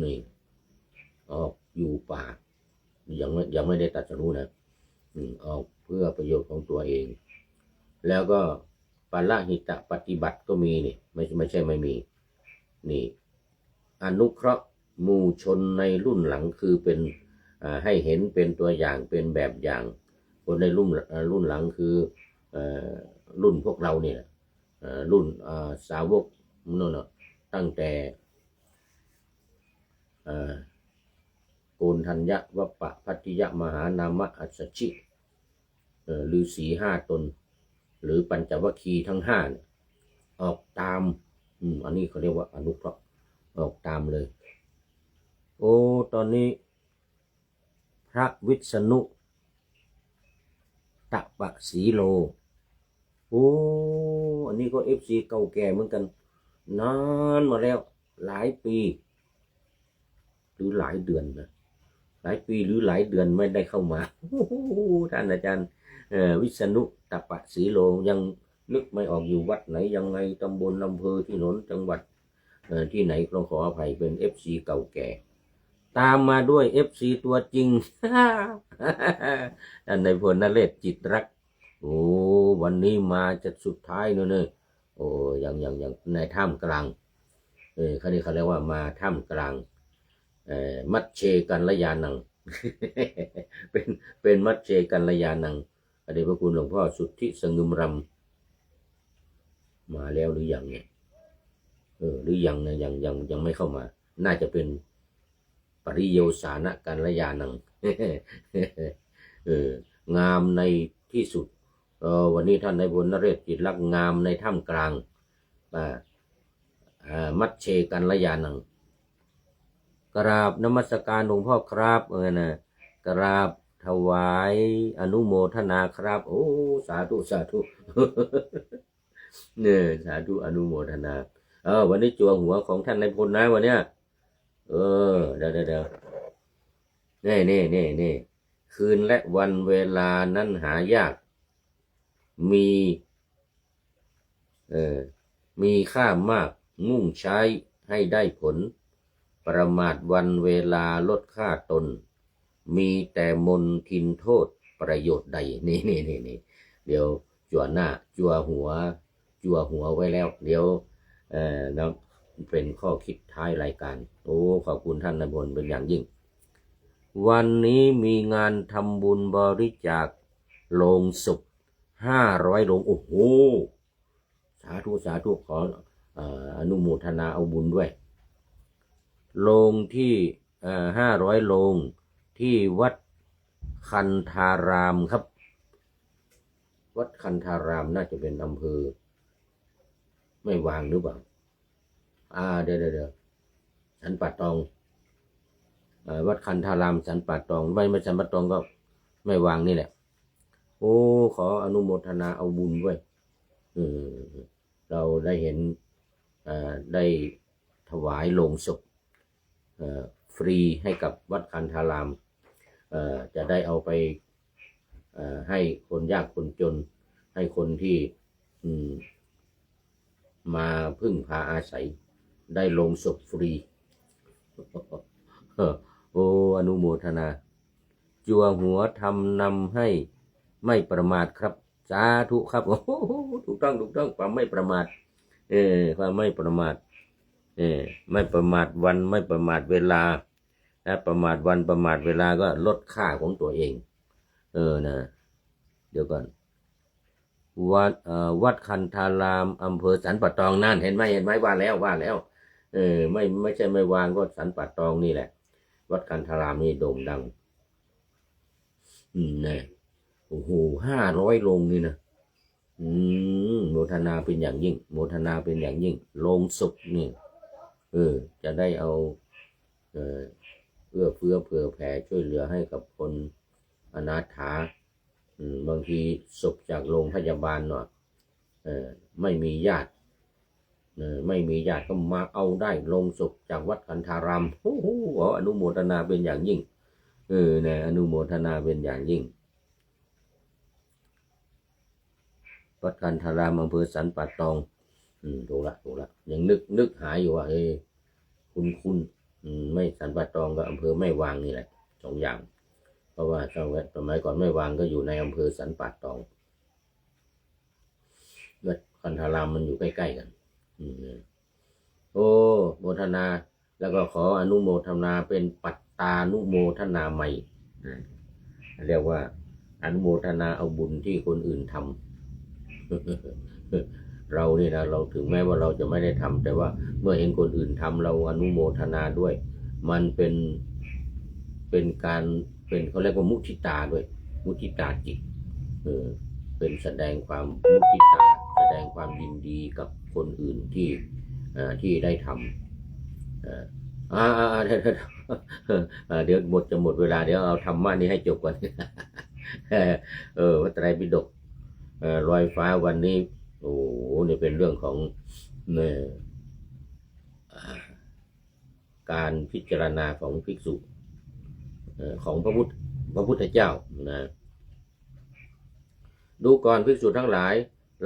Speaker 1: นี่ออกอยู่ป่ายังไม่ได้ตรัสรู้นะออกเพื่อประโยชน์ของตัวเองแล้วก็ปาละหิตปฏิบัติก็มีนี่ไม่ใช่ไม่มีนี่อนุเคราะห์หมู่ชนในรุ่นหลังคือเป็นให้เห็นเป็นตัวอย่างเป็นแบบอย่างคนในรุ่นหลังคือรุ่นพวกเราเนี่ยรุ่นสาวกนั่นตั้งแต่โกณทัญญวัปปะพัทธิยมหานามะอัสสชิฤาษี5 ตนหรือปัญจวัคคีย์ทั้ง5เนี่ยออกตามอันนี้เขาเรียกว่าอนุเคราะห์ออกตามเลยโอ้ตอนนี้พระวิษณุตปสีโลโอ้อันนี้ก็ FC เก่าแก่เหมือนกันนานมาแล้วหลายปีหรือหลายเดือนนะหลายปีหรือหลายเดือนไม่ได้เข้ามาท่านอาจารย์วิษณุตปสีโลยังนึกไม่ออกอยู่วัดไหนยังไงตำบลอำเภอที่โน้นจังหวัดที่ไหนขออภัยเป็น FC เก่าแก่ตามมาด้วย FC ตัวจริงท่านนายพลนเรศจิตรักโอ้วันนี้มาจะสุดท้ายเนอะโอ้ยังในถ้ำกลางเขาเรียกว่ามาถ้ำกลางมัชเชกัลยานัง เป็นมัชเชกัลยานังอเดชพระคุณหลวงพ่อสุทธิสงึมรำมาแล้วหรือยังเนี่ยหรือยังนะยังไม่เข้ามาน่าจะเป็นปริโยสานะกัลยานัง งามในที่สุดวันนี้ท่านนายพลนเรศจิตรักงามในถ้ำกลางมัชเชกัลยานังกราบนมัสการหลวงพ่อครับกราบถวายอนุโมทนาครับโอ้สาธุเนี่ยสาธุอนุโมทนาวันนี้จัวหัวของท่านนายพลนะวันเนี้ยเดี๋ยวนี่คืนและวันเวลานั้นหายากมีค่ามากมุ่งใช้ให้ได้ผลประมาทวันเวลาลดค่าตนมีแต่มนทินโทษประโยชน์ใดนี่เดี๋ยวจั่วหน้าจั่วหัวไว้แล้วเดี๋ยวนะเป็นข้อคิดท้ายรายการโอ้ขอบคุณท่านนายพลเป็นอย่างยิ่งวันนี้มีงานทำบุญบริจาคโลงศพ500 โลงโอ้โหสาธุขออนุโมทนาเอาบุญด้วยโลงที่500 โลงที่วัดคันธารามครับวัดคันธารามน่าจะเป็นอำเภอไม่วางหรือเปล่าเดี๋ยวสันป่าตองวัดคันธารามสันป่าตองไม่สันป่าตองก็ไม่วางนี่แหละโอ้ขออนุโมทนาเอาบุญด้วยเราได้เห็น ได้ถวายโลงศพฟรีให้กับวัดคันธารามจะได้เอาไปให้คนยากคนจนให้คนที่มาพึ่งพาอาศัยได้โลงศพฟรีโอ้อนุโมทนาจัวหัวทำนำให้ไม่ประมาทครับสาธุครับโอ้ถูกต้องความไม่ประมาทความไม่ประมาทไม่ประมาทวันไม่ประมาทเวลานะประมาทวันประมาทเวลาก็ลดค่าของตัวเองนะเดี๋ยวก่อนวัดคันธารามอำเภอสันป่าตองนั่นเห็นไหมว่าแล้วไม่ใช่ไม่วางก็สันป่าตองนี่แหละวัดคันธารามนี่โด่งดังนะโอ้โห500 โรงนี่นะโมทนาเป็นอย่างยิ่งโมทนาเป็นอย่างยิ่งโรงศพนี่จะได้เอาเอื้อเฟื้อเผื่อแผ่ช่วยเหลือให้กับคนอนาถาบางทีศพจากโรงพยาบาลเนาะไม่มีญาติก็มาเอาได้โรงศพจากวัดคันธารามโอ้โหอนุโมทนาเป็นอย่างยิ่งนะอนุโมทนาเป็นอย่างยิ่งวัดคันธารามอำเภอสันป่าตองถูกละยังนึกหาอยู่ว่าคุณไม่สันป่าตองกับอำเภอไม่วางนี่แหละ2 อย่างเพราะว่าสมัยก่อนไม่วางก็อยู่ในอำเภอสันป่าตองวัดคันธารามมันอยู่ใกล้ๆกันโอ้โมทนาแล้วก็ขออนุโมทนาเป็นปัตตานุโมทนาใหม่เรียกว่าอนุโมทนาเอาบุญที่คนอื่นทำเรานี่นะเราถึงแม้ว่าเราจะไม่ได้ทำแต่ว่าเมื่อเห็นคนอื่นทำเราอนุโมทนาด้วยมันเป็นการเป็นเขาเรียกว่ามุทิตาด้วยมุทิตาจิตเป็นแสดงความมุทิตาแสดงความยินดีกับคนอื่นที่ได้ทำเดี๋ยวจะหมดเวลาเดี๋ยวเอาธรรมะนี้ให้จบก่อนพระไตรปิฎกลอยฟ้าวันนี้โอ้นี่เป็นเรื่องของการพิจารณาของภิกษุของพระพุทธเจ้านะดูก่อนภิกษุทั้งหลาย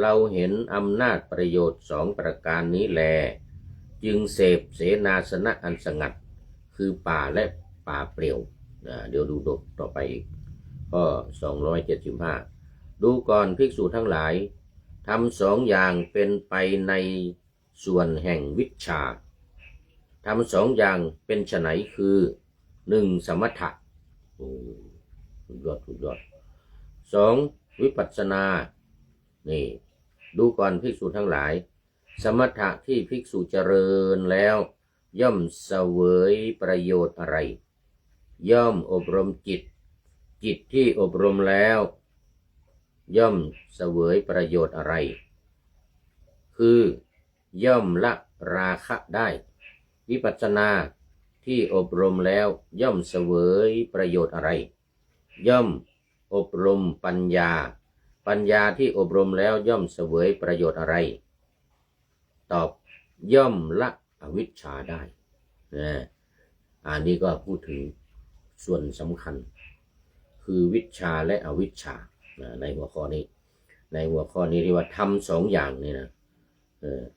Speaker 1: เราเห็นอำนาจประโยชน์2 ประการนี้แลจึงเสพเสนาสนะอันสงัดคือป่าและป่าเปลี่ยวเดี๋ยวดูต่อไปอีกข้อ275ดูก่อนภิกษุทั้งหลายทำ2 อย่างเป็นไปในส่วนแห่งวิชชาทำ2 อย่างเป็นไฉนคือ1สมถะสุดยอด2วิปัสสนานี่ดูก่อนภิกษุทั้งหลายสมถะที่ภิกษุเจริญแล้วย่อมเสวยประโยชน์อะไรย่อมอบรมจิตที่อบรมแล้วย่อมเสวยประโยชน์อะไรคือย่อมละราคะได้วิปัสสนาที่อบรมแล้วย่อมเสวยประโยชน์อะไรย่อมอบรมปัญญาที่อบรมแล้วย่อมเสวยประโยชน์อะไรตอบย่อมละอวิชชาได้อันนี้ก็พูดถึงส่วนสำคัญคือวิชชาและอวิชชาในหัวข้อนี้เรียกว่าทำ2 อย่างนี่นะ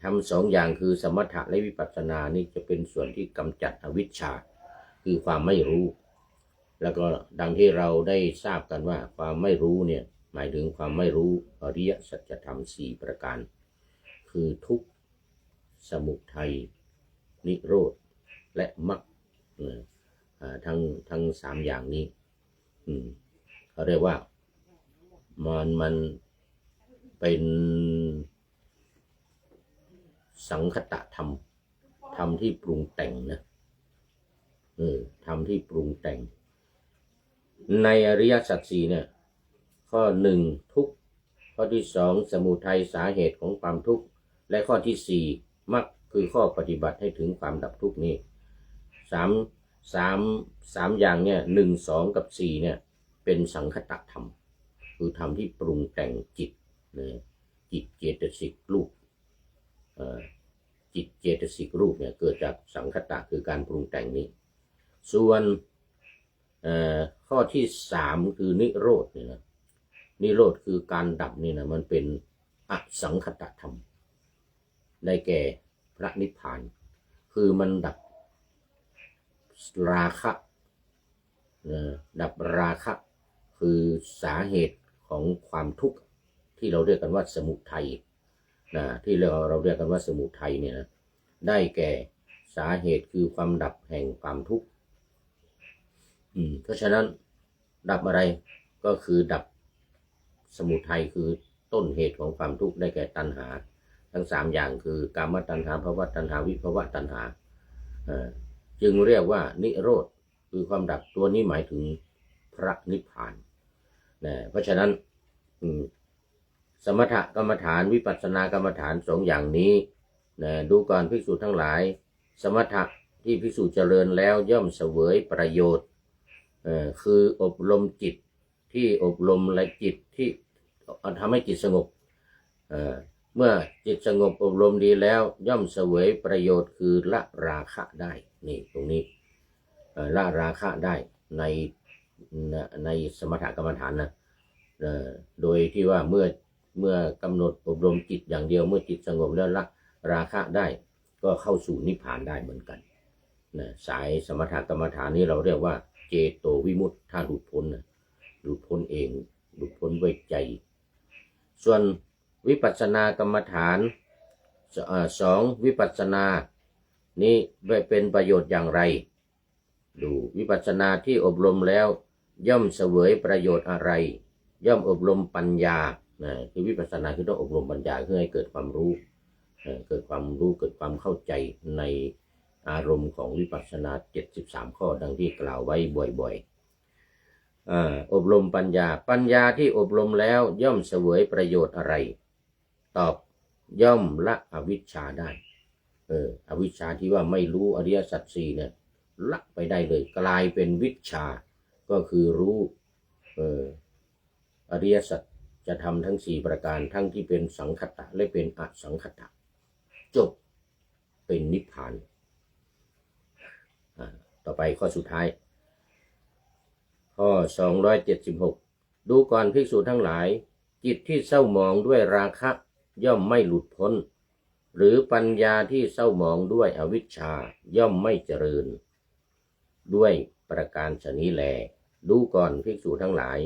Speaker 1: ทำ2 อย่างคือสมถะและวิปัสสนานี่จะเป็นส่วนที่กำจัดอวิชชาคือความไม่รู้แล้วก็ดังที่เราได้ทราบกันว่าความไม่รู้เนี่ยหมายถึงความไม่รู้อริยสัจธรรม4 ประการคือทุกข์สมุทัยนิโรธและมรรคทั้ง3 อย่างนี้เขาเรียกว่ามันเป็นสังคตธรรมที่ปรุงแต่งนะธรรมที่ปรุงแต่งในอริยสัจ 4เนี่ยข้อ1ทุกข์ข้อที่2สมุทัยสาเหตุของความทุกข์และข้อที่4มรรคคือข้อปฏิบัติให้ถึงความดับทุกข์นี้3อย่างเนี่ย1 2กับ4เนี่ยเป็นสังคตธรรมคือธรรมที่ปรุงแต่งจิตจิตเจตสิกรูป จิตเจตสิกรูปเนี่ยเกิดจากสังคตะคือการปรุงแต่งนี้ส่วนข้อที่3คือนิโรธเนี่ยนะนิโรธคือการดับนี่นะมันเป็นอสังคตธรรมได้แก่พระนิพพานคือมันดับราคะดับราคะคือสาเหตุของความทุกข์ที่เราเรียกกันว่าสมุทัยที่เราเรียกกันว่าสมุทัยเนี่ยนะได้แก่สาเหตุคือความดับแห่งความทุกข์เพราะฉะนั้นดับอะไรก็คือดับสมุทัยคือต้นเหตุของความทุกข์ได้แก่ตัณหาทั้ง3อย่างคือกามตัณหาภวตัณหาวิภวตัณหาจึงเรียกว่านิโรธคือความดับตัวนี้หมายถึงพระนิพพานเพราะฉะนั้นสมถกรรมฐานวิปัสสนากรรมฐาน2อย่างนี้ดูก่อนภิกษุทั้งหลายสมถะที่ภิกษุเจริญแล้วย่อมเสวยประโยชน์คืออบรมจิตที่อบรมและจิตที่ทำให้จิตสงบเมื่อจิตสงบอบรมดีแล้วย่อมเสวยประโยชน์คือละราคะได้นี่ตรงนี้ละราคะได้ในสมถกรรมฐานนะโดยที่ว่าเมื่อกำหนดอบรมจิตอย่างเดียวเมื่อจิตสงบแล้วละราคะได้ก็เข้าสู่นิพพานได้เหมือนกันสายสมถกรรมฐานนี้เราเรียกว่าเจโตวิมุตติถ้าหลุดพ้นหลุดพ้นเองหลุดพ้นด้วยใจส่วนวิปัสสนากรรมฐาน2วิปัสสนานี้เป็นประโยชน์อย่างไรดูวิปัสสนาที่อบรมแล้วย่อมเสวยประโยชน์อะไรย่อมอบรมปัญญาคือวิปัสสนาคือต้องอบรมปัญญาเพื่อให้เกิดความรู้เกิดความเข้าใจในอารมณ์ของวิปัสสนา73ข้อดังที่กล่าวไว้บ่อยๆอบรมปัญญาที่อบรมแล้วย่อมเสวยประโยชน์อะไรตอบย่อมละอวิชชาได้อวิชชาที่ว่าไม่รู้อริยสัจ4เนี่ยละไปได้เลยกลายเป็นวิชชาก็คือรู้อริยสัจจะทำทั้ง4ประการทั้งที่เป็นสังคตะและเป็นอสังคตะจบเป็นนิพพานต่อไปข้อสุดท้ายข้อ276ดูก่อนภิกษุทั้งหลายจิตที่เศร้าหมองด้วยราคะย่อมไม่หลุดพ้นหรือปัญญาที่เศร้าหมองด้วยอวิชชาย่อมไม่เจริญด้วยประการฉะนี้แลดูก่อนภิกษุทั้งหลาย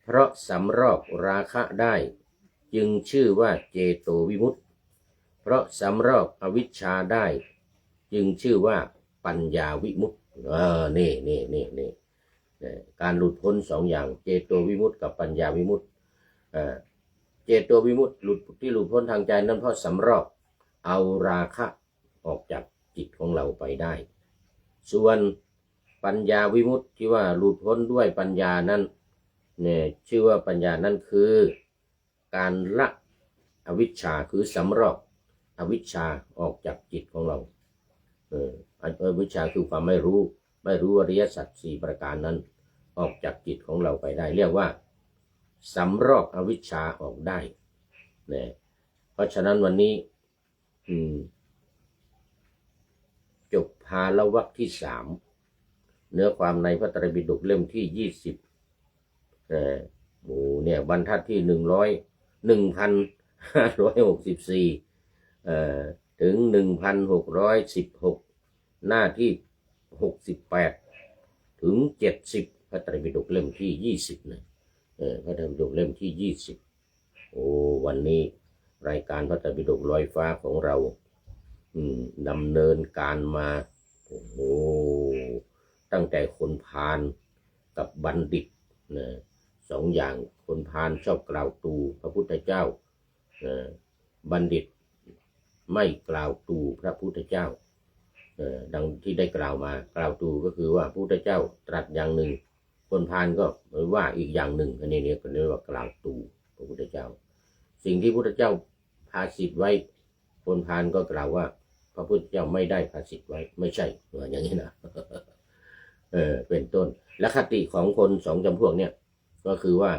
Speaker 1: เพราะสำรอกราคะได้จึงชื่อว่าเจโตวิมุตติเพราะสำรอกอวิชชาได้จึงชื่อว่าปัญญาวิมุตตินี่การหลุดพ้น2อย่างเจโตวิมุตติกับปัญญาวิมุตติเจโตวิมุตติที่หลุดพ้นทางใจนั้นเพราะสำรอกเอาราคะออกจากจิตของเราไปได้ส่วนปัญญาวิมุตติที่ว่าหลุดพ้นด้วยปัญญานั้นเนี่ยชื่อว่าปัญญานั้นคือการละอวิชชาคือสำรอกอวิชชาออกจากจิตของเราอวิชชาคือความไม่รู้อริยสัจ4ประการนั้นออกจากจิตของเราไปได้เรียกว่าสำรอกอวิชชาออกได้เนี่ยเพราะฉะนั้นวันนี้จบภาลวรรคที่3เนื้อความในพระไตรปิฎกเล่มที่20เนี่ยบรรทัดที่1,564ถึง 1,616 หน้าที่68ถึง70พระไตรปิฎกเล่มที่20นะพระไตรปิฎกเล่มที่20วันนี้รายการพระไตรปิฎกลอยฟ้าของเราดำเนินการมาตั้งแต่คนพาลกับบัณฑิตนะ2อย่างคนพาลชอบกล่าวตูพระพุทธเจ้าบัณฑิตไม่กล่าวตูพระพุทธเจ้าดังที่ได้กล่าวมากล่าวตูก็คือว่าพระพุทธเจ้าตรัสอย่างหนึ่งคนพาลก็ว่าอีกอย่างหนึ่งอันนี้ก็เรียกว่ากล่าวตูพระพุทธเจ้าสิ่งที่พระพุทธเจ้าภาสิทธิ์ไว้คนพาลก็กล่าวว่าพระพุทธเจ้าไม่ได้ภาสิทธิ์ไว้ไม่ใช่อย่างนี้นะเป็นต้นและคติของคน2จำพวกเนี่ยก็คือว่า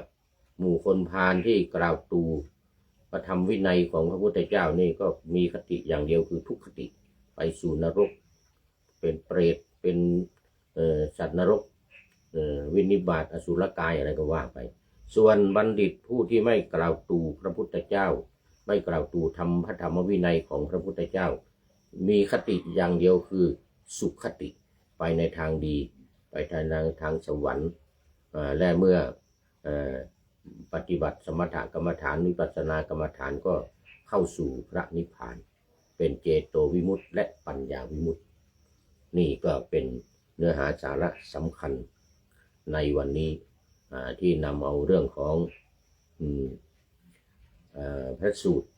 Speaker 1: หมู่คนพาลที่กล่าวตู พระธรรมวินัยของพระพุทธเจ้านี่ก็มีคติอย่างเดียวคือทุกขติไปสู่นรกเป็นเปรตเป็นสัตว์นรกวินิบาตอสุรกายอะไรก็ว่าไปส่วนบัณฑิตผู้ที่ไม่กล่าวตู่พระพุทธเจ้าไม่กล่าวตู่พระธรรมวินัยของพระพุทธเจ้ามีคติอย่างเดียวคือสุขคติไปในทางดีไปทางสวรรค์และเมื่อปฏิบัติสมถกรรมฐานวิปัสสนากรรมฐานก็เข้าสู่พระนิพพานเป็นเจโตวิมุตติและปัญญาวิมุตตินี่ก็เป็นเนื้อหาสาระสำคัญในวันนี้ที่นำเอาเรื่องของพระสูตร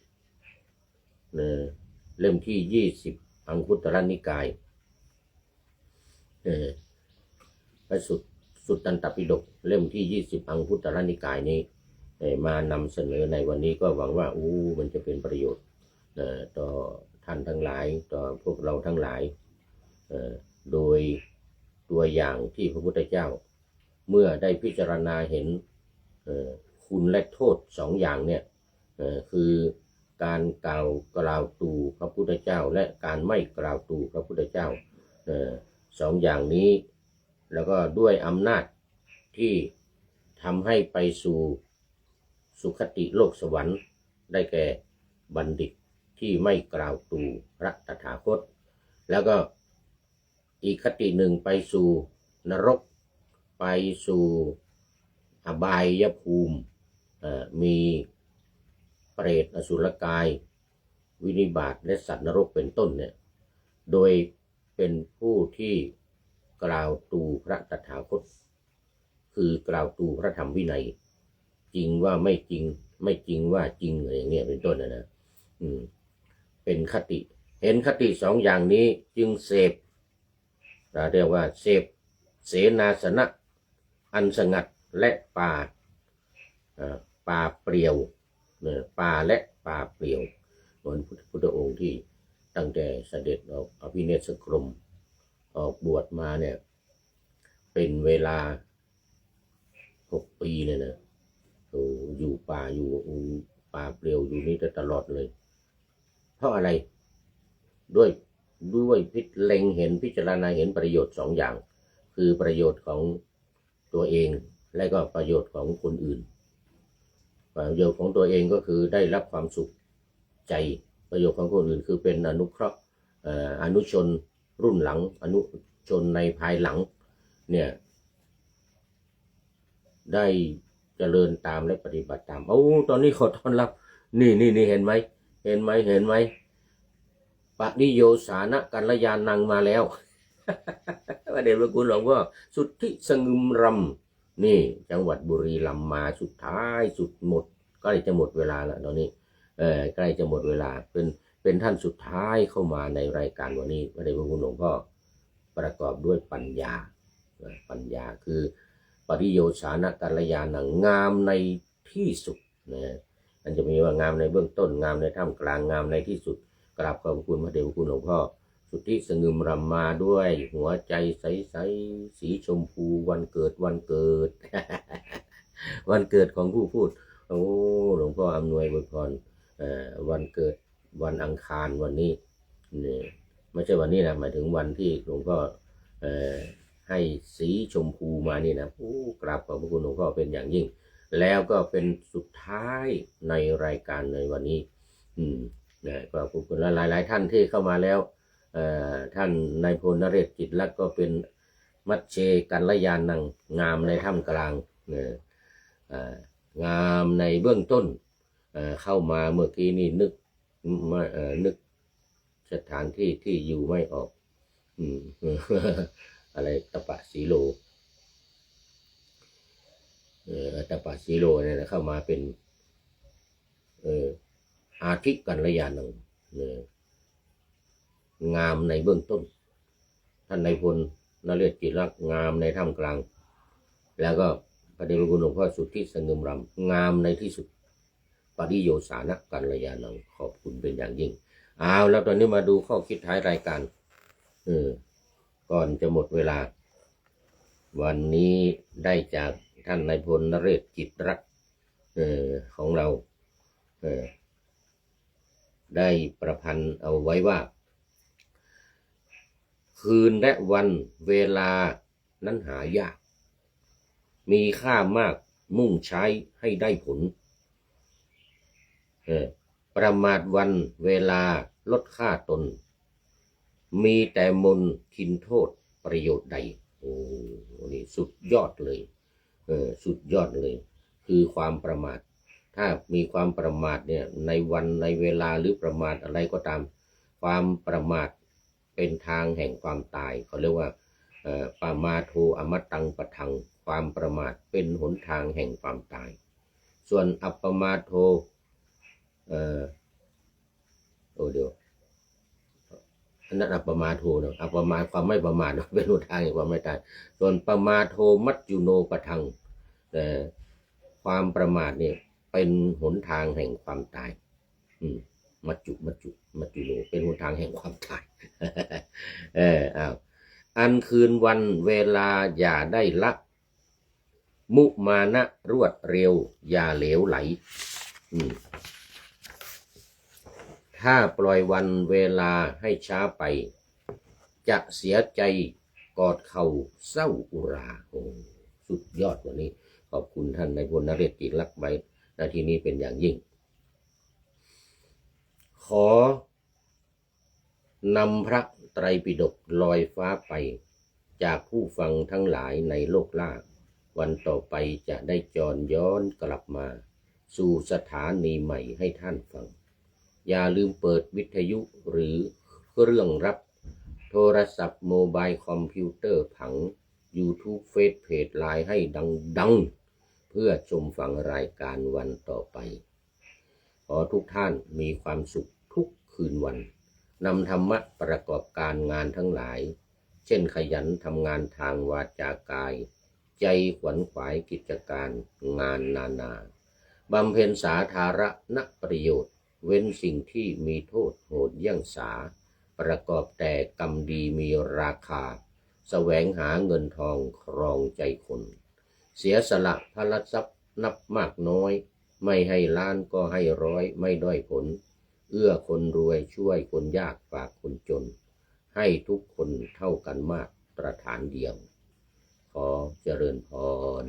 Speaker 1: เล่มที่20อังคุตรนิกายพระสุตตันตปิฎกเล่มที่20อังคุตรนิกายนี้มานำเสนอในวันนี้ก็หวังว่ามันจะเป็นประโยชน์ต่อท่านทั้งหลายต่อพวกเราทั้งหลายโดยตัวอย่างที่พระพุทธเจ้าเมื่อได้พิจารณาเห็นคุณและโทษ2อย่างเนี่ยคือการกล่าวตู่พระพุทธเจ้าและการไม่กล่าวตู่พระพุทธเจ้า2อย่างนี้แล้วก็ด้วยอำนาจที่ทำให้ไปสู่สุคติโลกสวรรค์ได้แก่บัณฑิตที่ไม่กล่าวตู่พระตถาคตแล้วก็อีกคติหนึ่งไปสู่นรกไปสู่อบายภูมิมีเปรตอสุรกายวินิบาตและสัตว์นรกเป็นต้นเนี่ยโดยเป็นผู้ที่กล่าวตู่พระตถาคตคือกล่าวตู่พระธรรมวินัยจริงว่าไม่จริงไม่จริงว่าจริงอะไรอย่างเงี้ยเป็นต้นนะเป็นคติเห็นคติ2อย่างนี้จึงเสพเรียกว่าเสพเสนาสนะอันสงัดและป่าเปลี่ยวป่าและป่าเปลี่ยวเหมือนพุทธองค์ที่ตั้งแต่เสด็จออกอภิเนศกรมออกบวชมาเนี่ยเป็นเวลา6 ปีเนี่ยนะอยู่ป่าอยู่ป่าเปลี่ยวอยู่นี่ตลอดเลยเพราะอะไรด้วยเล็งเห็นพิจารณาเห็นประโยชน์2อย่างคือประโยชน์ของตัวเองและก็ประโยชน์ของคนอื่นประโยชน์ของตัวเองก็คือได้รับความสุขใจประโยชน์ของคนอื่นคือเป็นอนุเคราะห์อนุชนรุ่นหลังอนุชนในภายหลังเนี่ยได้เจริญตามและปฏิบัติตามตอนนี้ขอต้อนรับนี่เห็นไหมปฏิโยสานะกัลยาณังมาแล้วพระเดชพระคุณหลวงพ่อสุทธิสงึมรำนี่จังหวัดบุรีรัมย์มาสุดท้ายสุดหมดใกล้จะหมดเวลาแล้วตอนนี้ใกล้จะหมดเวลาเป็นท่านสุดท้ายเข้ามาในรายการวันนี้พระเดชพระคุณหลวงพ่อประกอบด้วยปัญญาคือปฏิโยสานะกัลยาณังงามในที่สุดนะมันจะมีว่างามในเบื้องต้นงามในท่ามกลางงามในที่สุดกราบขอบคุณพระเดชพระคุณหลวงพ่อสุทธิสงึมรำมาด้วยหัวใจใสๆสีชมพูวันเกิด วันเกิดของผู้พูดหลวงพ่ออำนวยอวยพรวันเกิดวันอังคารวันนี้นี่ไม่ใช่วันนี้นะหมายถึงวันที่หลวงพ่อให้สีชมพูมานี่นะกราบขอบคุณหลวงพ่อเป็นอย่างยิ่งแล้วก็เป็นสุดท้ายในรายการในวันนี้ก็ขอบคุณหลายท่านที่เข้ามาแล้วท่านนายพลนเรศจิตลักษ์ก็เป็นมัชเชกัลยาณังงามในท่ามกลางงามในเบื้องต้นเข้ามาเมื่อกี้นี่นึกสถานที่ที่อยู่ไม่ออกอะไรตปะสีโลตปะสีโลเนี่ยเข้ามาเป็นอาทิกัลยาณังงามในเบื้องต้นท่านนายพลนเรศจิตลักษ์งามในท่ามกลางแล้วก็พระเดชพระคุณหลวงพ่อสุทธิสงึมรำงามในที่สุดปฏิโยสานะกัลยาณังขอบคุณเป็นอย่างยิ่งแล้วตอนนี้มาดูข้อคิดท้ายรายการก่อนจะหมดเวลาวันนี้ได้จากท่านนายพลนเรศจิตรักษ์ของเรา ได้ประพันธ์เอาไว้ว่าคืนและวันเวลานั้นหายากมีค่ามากมุ่งใช้ให้ได้ผลประมาทวันเวลาลดค่าตนมีแต่มนทินโทษประโยชน์ใดโอ้นี่สุดยอดเลยสุดยอดเลยคือความประมาทถ้ามีความประมาทเนี่ยในวันในเวลาหรือประมาทอะไรก็ตามความประมาทเป็นทางแห่งความตายเขาเรียกว่าปามาโทอมตังปะทังความประมาทเป็นหนทางแห่งความตายส่วนอัปปมาโทเดี๋ยวอันนั้นอัปปมาโทนะอัปปมาความไม่ประมาทเป็นหนทางแห่งความไม่ตายส่วนปมาโทมัจจุโนปะทังความประมาทเนี่ยเป็นหนทางแห่งความตายมัจจุโนเป็นหนทางแห่งความตายอันคืนวันเวลาอย่าได้ละมุมานะรวดเร็วอย่าเหลวไหลถ้าปล่อยวันเวลาให้ช้าไปจะเสียใจกอดเข่าเศร้าอุราสุดยอดวันนี้ขอบคุณท่านนายพลนเรศจิตลักษ์ไว้นาทีนี้เป็นอย่างยิ่งขอนำพระไตรปิฎกลอยฟ้าไปจากผู้ฟังทั้งหลายในโลกล่าวันต่อไปจะได้จรย้อนกลับมาสู่สถานีใหม่ให้ท่านฟังอย่าลืมเปิดวิทยุหรือเครื่องรับโทรศัพท์โมบายคอมพิวเตอร์ผัง YouTube เฟซเพจไลน์ให้ดังเพื่อชมฟังรายการวันต่อไปขอทุกท่านมีความสุขทุกคืนวันนำธรรมะประกอบการงานทั้งหลายเช่นขยันทำงานทางวาจากายใจขวนขวายกิจการงานนาบำเพ็ญสาธารณประโยชน์เว้นสิ่งที่มีโทษโหดเยี่ยงสาประกอบแต่กรรมดีมีราคาแสวงหาเงินทองครองใจคนเสียสละพละทรัพย์นับมากน้อยไม่ให้ล้านก็ให้ร้อยไม่ด้อยผลเอื้อคนรวยช่วยคนยากฝากคนจนให้ทุกคนเท่ากันมาตรฐานเดียวขอเจริญพร